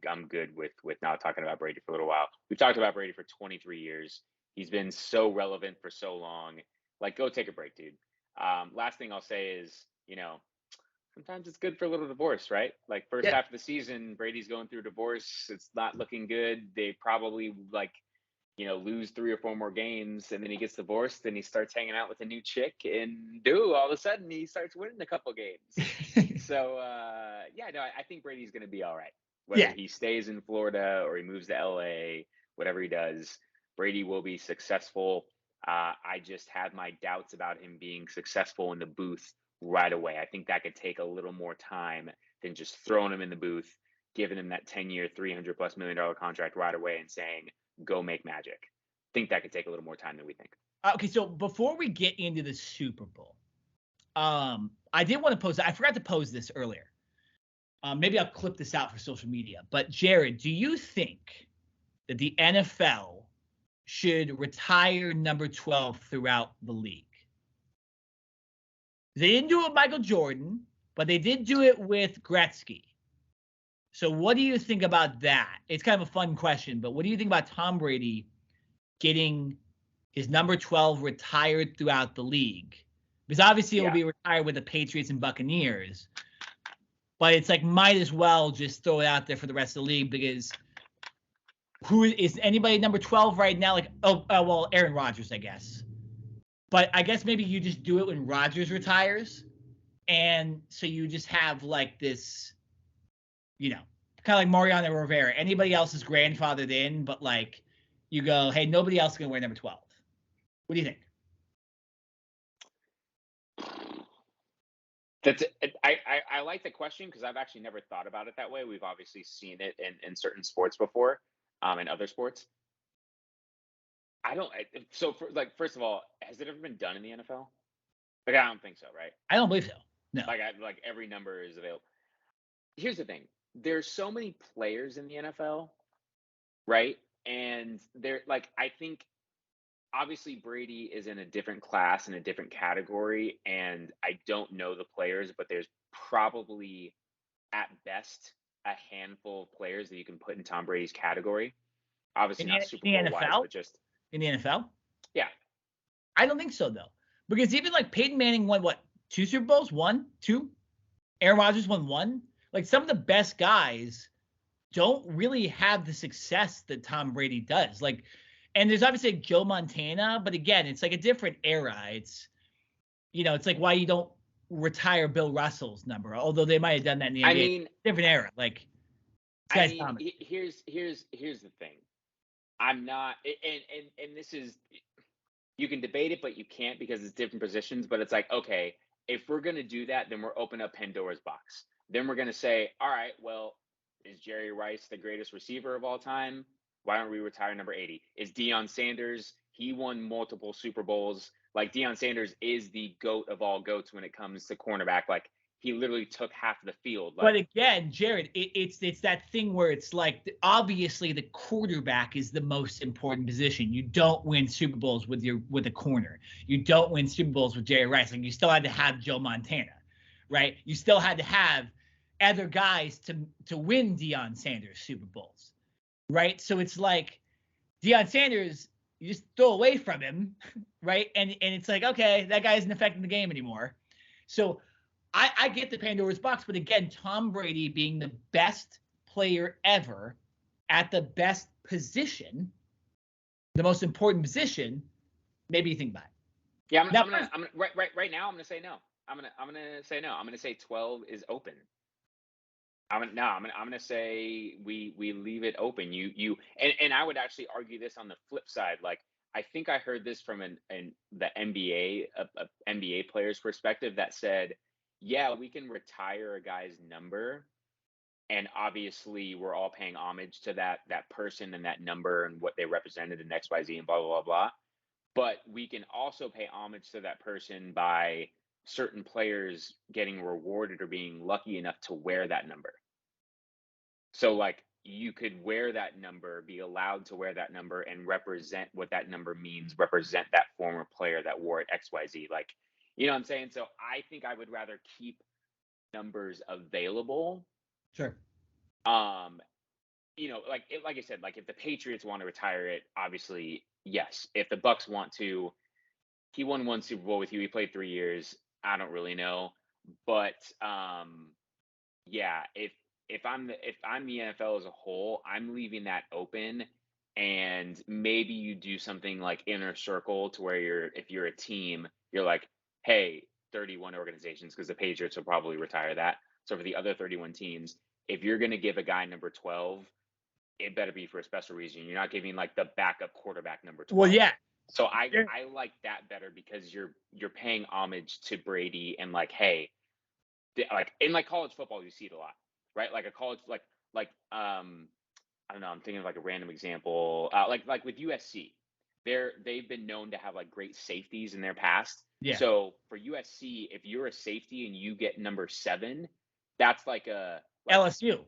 I'm good with not talking about Brady for a little while. We've talked about Brady for 23 years. He's been so relevant for so long. Like, go take a break, dude. Last thing I'll say is, sometimes it's good for a little divorce, right? Like, first half of the season, Brady's going through a divorce. It's not looking good. They probably lose 3 or 4 more games, and then he gets divorced and he starts hanging out with a new chick, and all of a sudden he starts winning a couple games. So I think Brady's going to be all right. Whether he stays in Florida or he moves to LA, whatever he does, Brady will be successful. I just have my doubts about him being successful in the booth right away. I think that could take a little more time than just throwing him in the booth, giving him that 10-year, $300+ million contract right away and saying, go make magic. I think that could take a little more time than we think. Okay, so before we get into the Super Bowl, I did want to pose, I forgot to pose this earlier. Maybe I'll clip this out for social media. But Jared, do you think that the NFL should retire number 12 throughout the league? They didn't do it with Michael Jordan, but they did do it with Gretzky. So what do you think about that? It's kind of a fun question, but what do you think about Tom Brady getting his number 12 retired throughout the league? Because obviously it will be retired with the Patriots and Buccaneers, but it's like, might as well just throw it out there for the rest of the league, because who is anybody number 12 right now? Like, well, Aaron Rodgers, I guess. But I guess maybe you just do it when Rodgers retires. And so you just have like this, kind of like Mariano Rivera. Anybody else is grandfathered in, but like you go, hey, nobody else is going to wear number 12. What do you think? I like the question, because I've actually never thought about it that way. We've obviously seen it in certain sports before, in other sports. First of all, has it ever been done in the NFL? Like, I don't think so, right? I don't believe so. No. Like every number is available. here's the thing. There's so many players in the NFL, right? And they're like, I think obviously Brady is in a different class in a different category, and I don't know the players, but there's probably at best a handful of players that you can put in Tom Brady's category. Obviously not Super In Bowl the wise, NFL? but just In the NFL? yeah. I don't think so though, because even like Peyton Manning won what, 2 Super Bowls? One, two. Aaron Rodgers won one. Like some of the best guys don't really have the success that Tom Brady does. Like, and there's obviously like Joe Montana, but again, it's like a different era. It's, it's like why you don't retire Bill Russell's number, although they might have done that in the I NBA. mean, Different era. Like, I guys, mean, here's the thing. I'm not, and this is, you can debate it, but you can't because it's different positions. But it's like, okay, if we're gonna do that, then we're opening up Pandora's box. Then we're gonna say, all right, well, is Jerry Rice the greatest receiver of all time? Why don't we retire number 80? Is Deion Sanders? He won multiple Super Bowls. Like Deion Sanders is the GOAT of all GOATs when it comes to cornerback. Like he literally took half of the field. but Like again, Jared, it's that thing where it's like obviously the quarterback is the most important position. You don't win Super Bowls with a corner. You don't win Super Bowls with Jerry Rice. Like you still had to have Joe Montana, right? You still had to have other guys to win Deion Sanders Super Bowls, right? So it's like Deion Sanders, you just throw away from him, right? And it's like, okay, that guy isn't affecting the game anymore. So I get the Pandora's box, but again, Tom Brady being the best player ever at the best position, the most important position, maybe you think about it. yeah, I'm gonna right now. I'm gonna say no. I'm gonna say no. I'm gonna say 12 is open. I'm gonna say we leave it open. And I would actually argue this on the flip side. Like I think I heard this from the NBA a NBA player's perspective that said, yeah, we can retire a guy's number, and obviously we're all paying homage to that person and that number and what they represented in XYZ and blah blah blah blah. But we can also pay homage to that person by certain players getting rewarded or being lucky enough to wear that number. So like you could wear that number, be allowed to wear that number and represent what that number means, represent that former player that wore it XYZ. Like, you know what I'm saying? So I think I would rather keep numbers available. Sure. Like I said, like if the Patriots want to retire it, obviously, yes. If the Bucks want to, he won one Super Bowl with you. He played 3 years. I don't really know. But yeah, if I'm the NFL as a whole, I'm leaving that open, and maybe you do something like inner circle to where if you're a team, you're like, hey, 31 organizations, because the Patriots will probably retire that. So for the other 31 teams, if you're going to give a guy number 12, it better be for a special reason. You're not giving like the backup quarterback number 12. Well, yeah. So I like that better because you're paying homage to Brady, and like, hey, like in like college football, you see it a lot, right? Like a college I don't know, I'm thinking of like a random example, like with USC, they've been known to have like great safeties in their past. Yeah. So for USC, if you're a safety and you get number 7, that's like LSU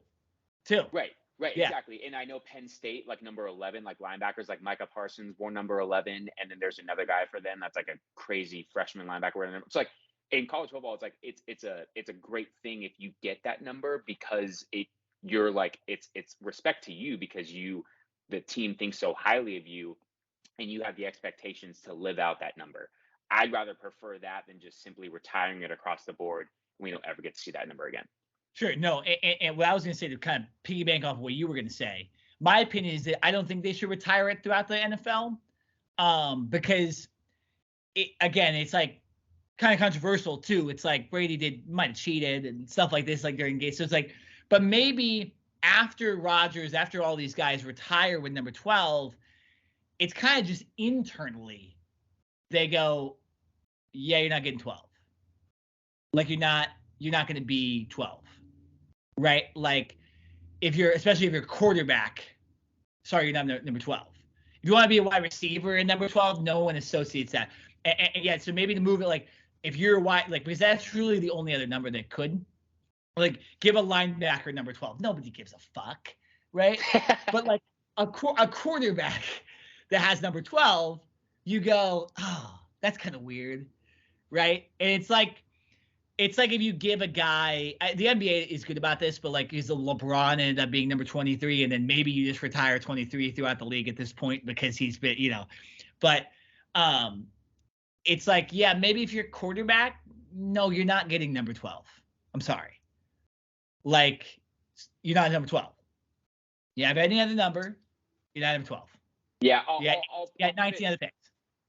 too. Right, Yeah. exactly. And I know Penn State, like number 11, like linebackers, like Micah Parsons, born number 11, and then there's another guy for them that's like a crazy freshman linebacker. It's like in college football, it's like it's a great thing if you get that number because you're like it's respect to you because the team thinks so highly of you, and you have the expectations to live out that number. I'd rather prefer that than just simply retiring it across the board. We don't ever get to see that number again. Sure. No, and what I was going to say to kind of piggyback off what you were going to say, my opinion is that I don't think they should retire it throughout the NFL, because it's like kind of controversial too. It's like Brady might have cheated and stuff like this, like during games. So it's like, but maybe after Rodgers, after all these guys retire with number 12, it's kind of just internally they go, yeah, you're not getting 12. Like you're not going to be 12. Right? Like especially if you're quarterback, sorry, you're not number 12. If you want to be a wide receiver in number 12, no one associates that. And yeah, so maybe to move it, like if you're wide, like, because that's truly the only other number that could Like, give a linebacker number 12. Nobody gives a fuck, right? But like a quarterback that has number 12, you go, oh, that's kind of weird, right? And it's like if you give a guy, the NBA is good about this, but like, is the LeBron ended up being number 23, and then maybe you just retire 23 throughout the league at this point because he's been, but it's like, yeah, maybe if you're quarterback, no, you're not getting number 12. I'm sorry. Like, you're not number 12. You have any other number, you're not number 12. Yeah, I'll 19 other things.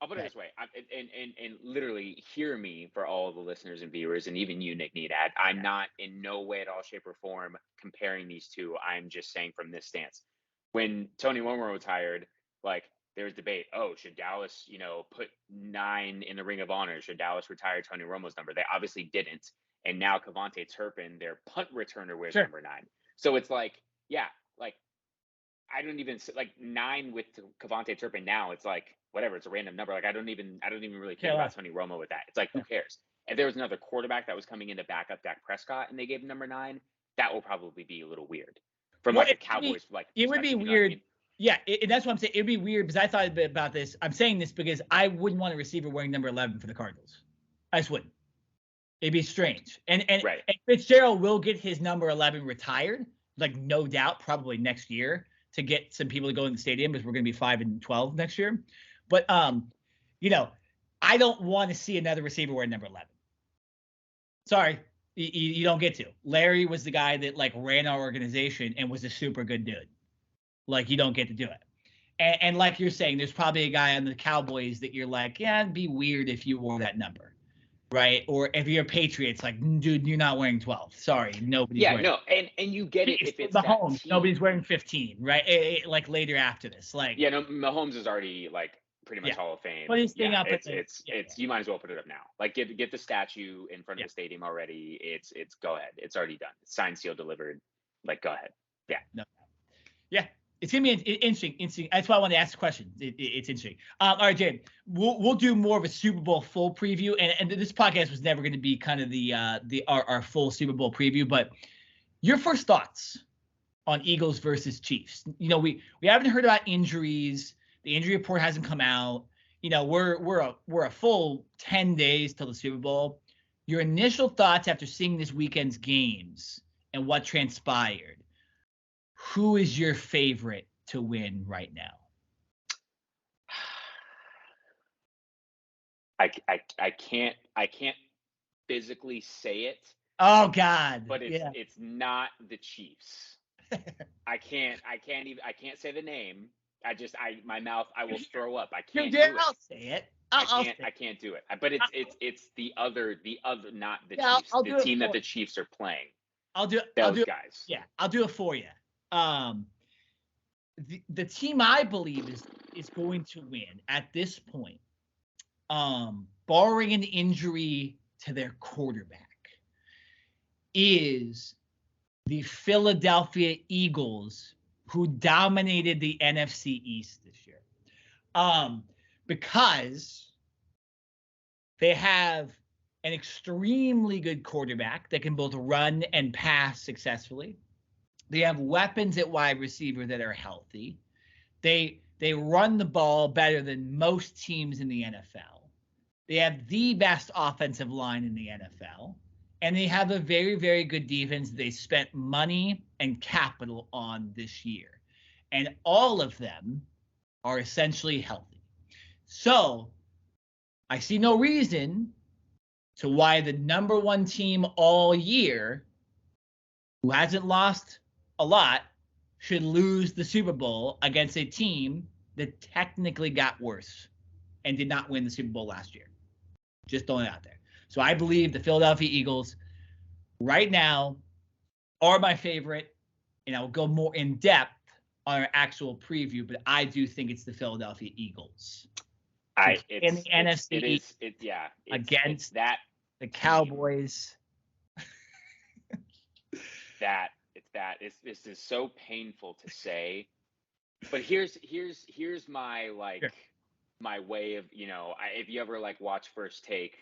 I'll put it this way, and literally hear me for all the listeners and viewers, and even you, Nenad. I'm not in no way at all, shape, or form comparing these two. I'm just saying from this stance. When Tony Romo retired, like, there was debate. Oh, should Dallas, put 9 in the Ring of Honor? Should Dallas retire Tony Romo's number? They obviously didn't. And now Kevontae Turpin, their punt returner, wears number 9. So it's like, yeah, like, I don't even like 9 with Kevontae Turpin now. It's like, whatever, it's a random number. Like, I don't even really care about Tony Romo with that. It's like, who cares? If there was another quarterback that was coming in to back up Dak Prescott and they gave him number 9, that will probably be a little weird from like the Cowboys. It would be weird. I mean? Yeah, that's what I'm saying. It'd be weird because I thought a bit about this. I'm saying this because I wouldn't want a receiver wearing number 11 for the Cardinals. I just wouldn't. It'd be strange. And Fitzgerald will get his number 11 retired, like, no doubt, probably next year, to get some people to go in the stadium because we're going to be 5-12 next year. But I don't want to see another receiver wearing number 11. Sorry, you don't get to. Larry was the guy that like ran our organization and was a super good dude. Like, you don't get to do it. And like you're saying, there's probably a guy on the Cowboys that you're like, yeah, it'd be weird if you wore that number. Right? Or if you're Patriots, like, dude, you're not wearing 12. Sorry, nobody's wearing. Yeah, no, and you get it if it's Mahomes. Nobody's wearing 15, right? Like later after this, like. Yeah, no, Mahomes is already like pretty much Hall of Fame. Put his thing up. It's you might as well put it up now. Like, get the statue in front of the stadium already. It's go ahead. It's already done. It's signed, sealed, delivered. Like, go ahead. Yeah. No. Yeah. It's gonna be interesting. That's why I want to ask the question. It's interesting. All right, Jay. We'll do more of a Super Bowl full preview, and this podcast was never going to be kind of our full Super Bowl preview. But your first thoughts on Eagles versus Chiefs? We haven't heard about injuries. The injury report hasn't come out. We're a full 10 days till the Super Bowl. Your initial thoughts after seeing this weekend's games and what transpired. Who is your favorite to win right now? I can't physically say it. Oh God! But it's not the Chiefs. I can't say the name. My mouth. I will throw up. I can't do it. I'll say it. I can't do it. But it's the other, not the Chiefs. The team that the Chiefs are playing. I'll do those guys. Yeah, I'll do it for you. The team I believe is going to win at this point, barring an injury to their quarterback, is the Philadelphia Eagles, who dominated the NFC East this year. Because they have an extremely good quarterback that can both run and pass successfully. They have weapons at wide receiver that are healthy. They run the ball better than most teams in the NFL. They have the best offensive line in the NFL. And they have a very, very good defense they spent money and capital on this year. And all of them are essentially healthy. So I see no reason to why the number one team all year, who hasn't lost a lot, should lose the Super Bowl against a team that technically got worse and did not win the Super Bowl last year. Just throwing it out there. So I believe the Philadelphia Eagles right now are my favorite, and I'll go more in depth on our actual preview, but I do think it's the Philadelphia Eagles. In the NFC East against the Cowboys. This is so painful to say, but here's my my way of, if you ever like watch First Take,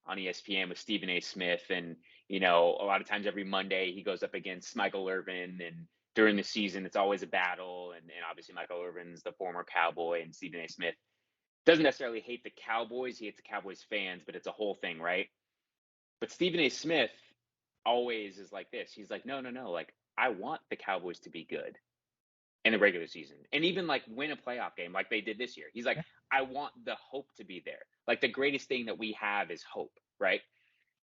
on ESPN with Stephen A. Smith. And, you know, a lot of times every Monday he goes up against Michael Irvin. And during the season, it's always a battle. And obviously Michael Irvin's the former Cowboy, and Stephen A. Smith doesn't necessarily hate the Cowboys. He hates the Cowboys fans, but it's a whole thing, right? But Stephen A. Smith always is like this. He's like, no. Like, I want the Cowboys to be good in the regular season and even like win a playoff game like they did this year. He's like, I want the hope to be there. Like, the greatest thing that we have is hope, right?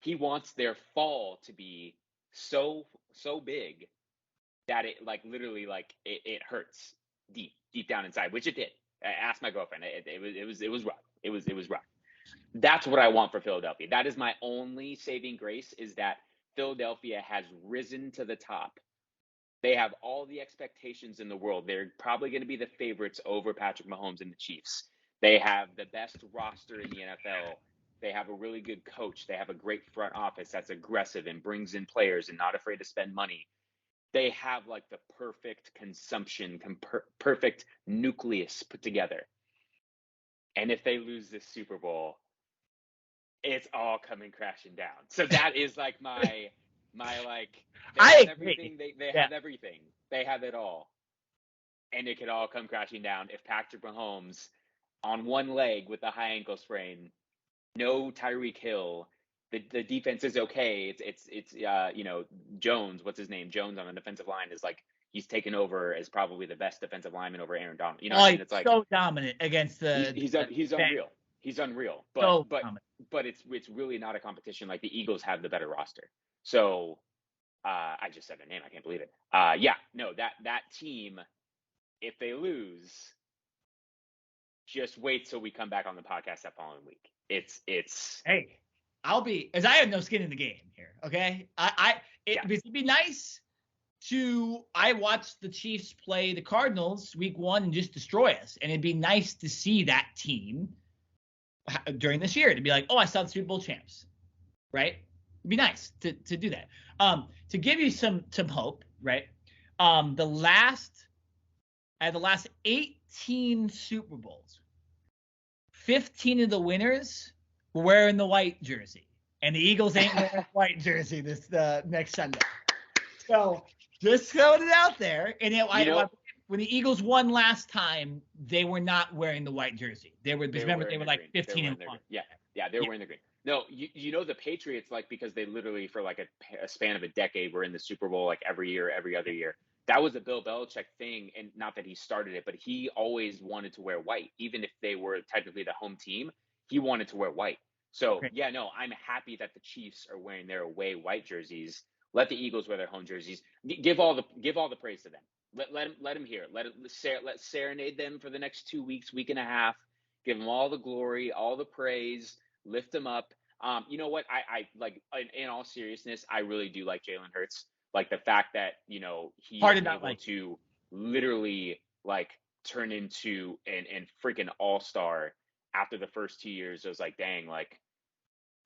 He wants their fall to be so big that it like literally like it hurts deep down inside, which it did. I asked my girlfriend. It was rough. It was rough. That's what I want for Philadelphia. That is my only saving grace, is that Philadelphia has risen to the top. They have all the expectations in the world. They're probably going to be the favorites over Patrick Mahomes and the Chiefs. They have the best roster in the NFL. They have a really good coach. They have a great front office that's aggressive and brings in players and not afraid to spend money. They have like the perfect consumption, perfect nucleus put together. And if they lose this Super Bowl, it's all coming crashing down. So that is like my like, they have everything. They have everything. They have it all. And it could all come crashing down if Patrick Mahomes, on one leg with a high ankle sprain, no Tyreek Hill, the defense is okay. It's you know, Jones, what's his name? Jones on the defensive line is like, he's taken over as probably the best defensive lineman over Aaron Donald. You know what I mean? It's like so dominant against the. He's unreal. He's unreal. But it's really not a competition. Like, the Eagles have the better roster. So I just said their name. I can't believe it. That team, if they lose, just wait till we come back on the podcast that following week. It's Hey, I'll be, as I have no skin in the game here. Okay, it'd be nice to. I watched the Chiefs play the Cardinals week 1 and just destroy us, and it'd be nice to see that team during this year to be like, oh, I saw the Super Bowl champs, right? It'd be nice to do that. To give you some hope, right? The last 18 Super Bowls, 15 of the winners were wearing the white jersey, and the Eagles ain't wearing a white jersey this next Sunday. So just throwing it out there. And when the Eagles won last time, they were not wearing the white jersey. They were like 15 and 1. Yeah, they were wearing the green. No, you know, the Patriots, like, because they literally for like a span of a decade were in the Super Bowl like every year, every other year. That was a Bill Belichick thing, and not that he started it, but he always wanted to wear white, even if they were technically the home team. He wanted to wear white. So yeah, no, I'm happy that the Chiefs are wearing their away white jerseys. Let the Eagles wear their home jerseys. Give all the praise to them. Let them hear. Let's serenade them for the next 2 weeks, week and a half. Give them all the glory, all the praise. Lift them up. You know what? I like, in all seriousness, I really do like Jalen Hurts. Like, the fact that, you know, he is able to literally like turn into an freaking all-star after the first 2 years. It was like, dang, like,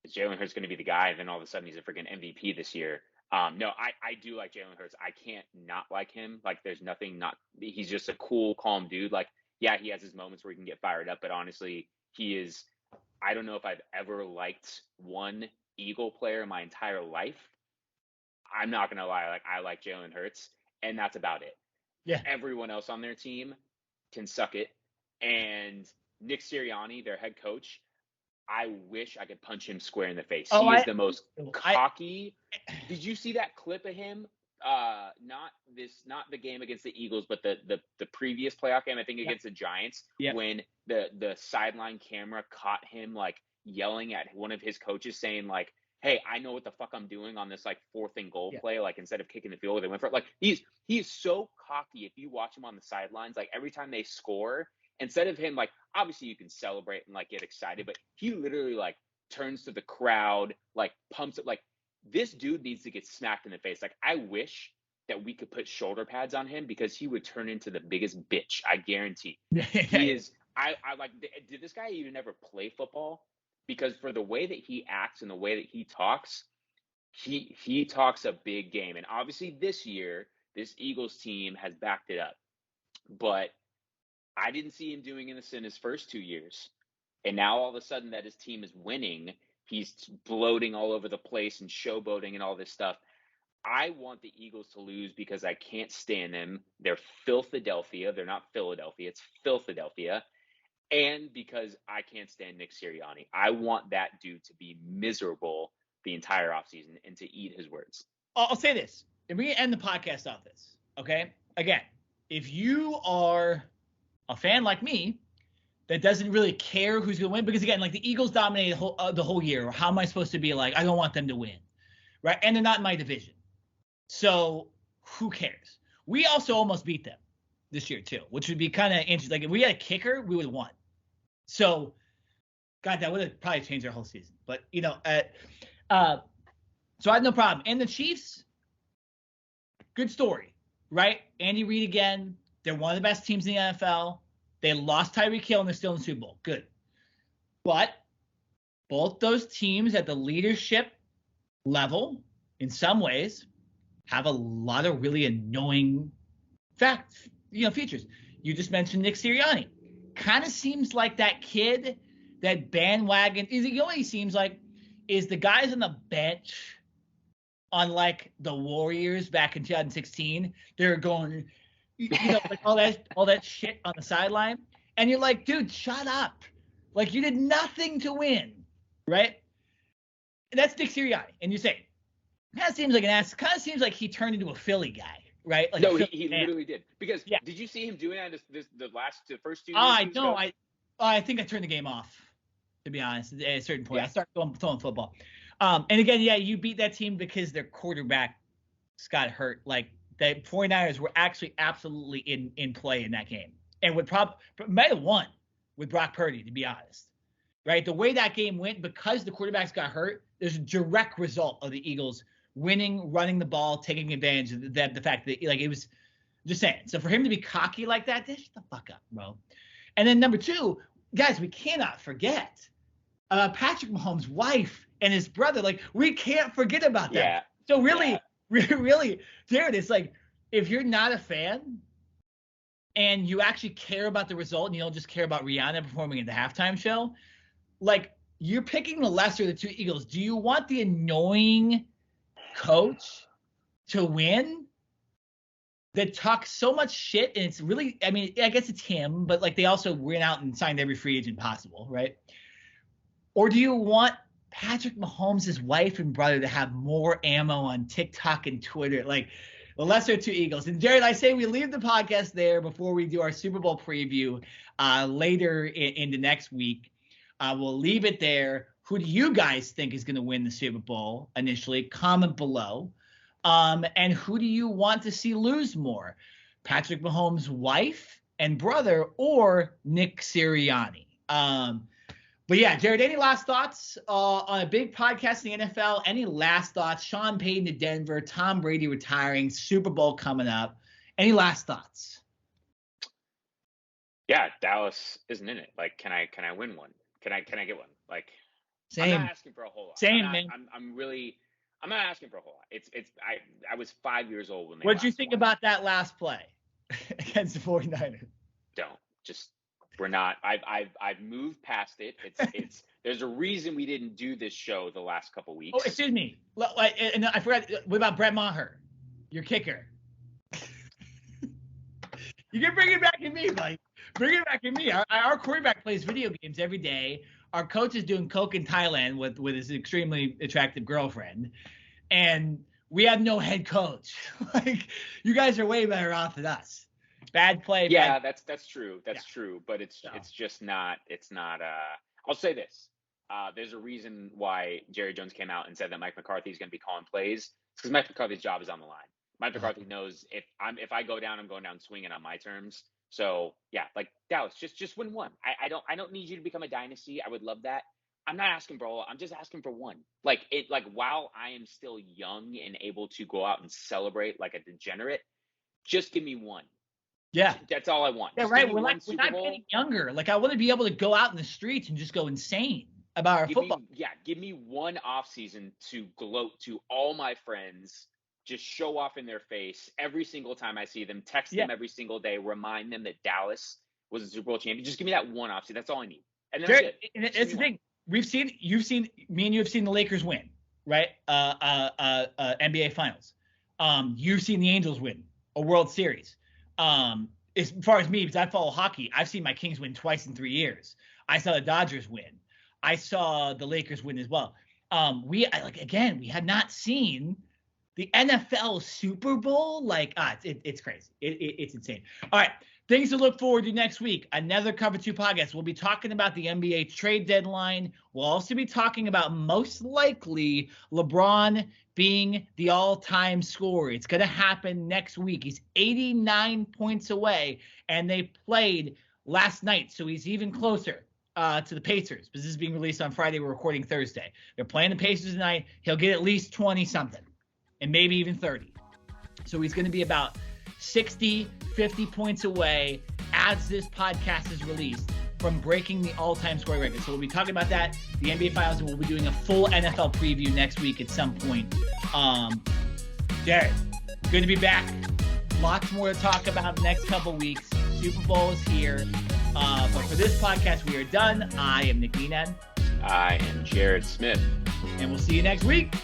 is Jalen Hurts going to be the guy? And then all of a sudden he's a freaking MVP this year. No, I do like Jalen Hurts. I can't not like him. Like, there's nothing he's just a cool, calm dude. Like, yeah, he has his moments where he can get fired up, but honestly, I don't know if I've ever liked one Eagle player in my entire life. I'm not going to lie. Like, I like Jalen Hurts, and that's about it. Yeah. Everyone else on their team can suck it. And Nick Sirianni, their head coach, I wish I could punch him square in the face. He is the most cocky. Did you see that clip of him? Not the game against the Eagles, but the previous playoff game, I think against the Giants, when the sideline camera caught him like yelling at one of his coaches, saying like, "Hey, I know what the fuck I'm doing on this like 4th and goal play. Like, instead of kicking the field, they went for it." Like, he is so cocky. If you watch him on the sidelines, like, every time they score, instead of him like, obviously you can celebrate and like get excited, but he literally like turns to the crowd, like pumps it. Like, this dude needs to get smacked in the face. Like, I wish that we could put shoulder pads on him, because he would turn into the biggest bitch. I guarantee. He is. I like. Did this guy even ever play football? Because for the way that he acts and the way that he talks a big game. And obviously this year, this Eagles team has backed it up. But I didn't see him doing this in his first 2 years. And now all of a sudden that his team is winning, He's bloating all over the place and showboating and all this stuff. I want the Eagles to lose because I can't stand them. They're Philadelphia. They're not Philadelphia. It's Philadelphia. And because I can't stand Nick Sirianni. I want that dude to be miserable the entire offseason and to eat his words. I'll say this, and we end the podcast off this, okay? Again, if you are a fan like me that doesn't really care who's going to win, because again, like the Eagles dominated the whole year, how am I supposed to be like, I don't want them to win, right? And they're not in my division. So who cares? We also almost beat them this year too, which would be kind of interesting. Like if we had a kicker, we would have won. So, God, that would have probably changed our whole season. But so I had no problem. And the Chiefs, good story, right? Andy Reid again. They're one of the best teams in the NFL. They lost Tyreek Hill and they're still in the Super Bowl. Good. But both those teams at the leadership level, in some ways, have a lot of really annoying features. You just mentioned Nick Sirianni. Kind of seems like that kid, that bandwagon. You know what he seems like? Is the guys on the bench on like the Warriors back in 2016. They're going, like all that shit on the sideline. And you're like, dude, shut up. Like you did nothing to win, right? And that's Nick Sirianni. And you say, kind of seems like an ass. Kind of seems like he turned into a Philly guy, right? Like no, he literally did. Because did you see him doing that the first 2 years? I think I turned the game off, to be honest. At a certain point, I started throwing football. And again, you beat that team because their quarterback got hurt. Like the 49ers were actually absolutely in play in that game, and might have won with Brock Purdy, to be honest. Right, the way that game went, because the quarterbacks got hurt, there's a direct result of the Eagles winning, running the ball, taking advantage of the fact that it was just saying. So for him to be cocky like that, shut the fuck up, bro. And then number two, guys, we cannot forget Patrick Mahomes' wife and his brother. Like we can't forget about that. Yeah. So really, Jared, it's like if you're not a fan and you actually care about the result and you don't just care about Rihanna performing at the halftime show, like you're picking the lesser of the two Eagles. Do you want the annoying coach to win that talks so much shit? And it's really, I mean, I guess it's him, but like they also went out and signed every free agent possible, right? Or do you want Patrick Mahomes' wife and brother to have more ammo on TikTok and Twitter? Like the lesser of two Eagles. And Jared, I say we leave the podcast there before we do our Super Bowl preview later in the next week. We'll leave it there. Who do you guys think is going to win the Super Bowl initially? Comment below. And who do you want to see lose more? Patrick Mahomes' wife and brother or Nick Sirianni? But yeah, Jared, any last thoughts on a big podcast in the NFL? Any last thoughts? Sean Payton to Denver, Tom Brady retiring, Super Bowl coming up. Any last thoughts? Yeah, Dallas isn't in it. Like, can I win one? Can I get one? Like, same. I'm not asking for a whole lot. Man. I'm not asking for a whole lot. I was 5 years old when they. What'd you think about that last play against the 49ers? We're not. I've moved past it. It's. There's a reason we didn't do this show the last couple weeks. Oh, excuse me. And I forgot. What about Brett Maher, your kicker? You can bring it back to me, Mike. Bring it back to me. Our quarterback plays video games every day. Our coach is doing coke in Thailand with his extremely attractive girlfriend, and we have no head coach. Like you guys are way better off than us. Bad play. Yeah, that's true. That's true. But it's just not. It's not. I'll say this. There's a reason why Jerry Jones came out and said that Mike McCarthy is going to be calling plays. It's because Mike McCarthy's job is on the line. Mike McCarthy knows if I go down, I'm going down swinging on my terms. So yeah, like Dallas, just win one. I don't need you to become a dynasty. I would love that. I'm not asking for a lot. I'm just asking for one. Like while I am still young and able to go out and celebrate like a degenerate, just give me one. Yeah, that's all I want. Yeah, just right. We're not getting younger. Like I want to be able to go out in the streets and just go insane about our football. Give me one off season to gloat to all my friends. Just show off in their face every single time I see them, text them every single day, remind them that Dallas was a Super Bowl champion. Just give me that one option. That's all I need. And then it's the thing. you've seen me and you have seen the Lakers win, right? NBA Finals. You've seen the Angels win a World Series. As far as me, because I follow hockey, I've seen my Kings win twice in 3 years. I saw the Dodgers win. I saw the Lakers win as well. We had not seen the NFL Super Bowl. It's crazy. It's insane. All right. Things to look forward to next week. Another Cover 2 podcast. We'll be talking about the NBA trade deadline. We'll also be talking about most likely LeBron being the all-time scorer. It's going to happen next week. He's 89 points away, and they played last night, so he's even closer to the Pacers. This is being released on Friday. We're recording Thursday. They're playing the Pacers tonight. He'll get at least 20-something, and maybe even 30. So he's going to be about 60, 50 points away as this podcast is released from breaking the all-time scoring record. So we'll be talking about that, the NBA Finals, and we'll be doing a full NFL preview next week at some point. Jared, good to be back. Lots more to talk about the next couple weeks. Super Bowl is here. But for this podcast, we are done. I am Nenad. I am Jared Smith. And we'll see you next week.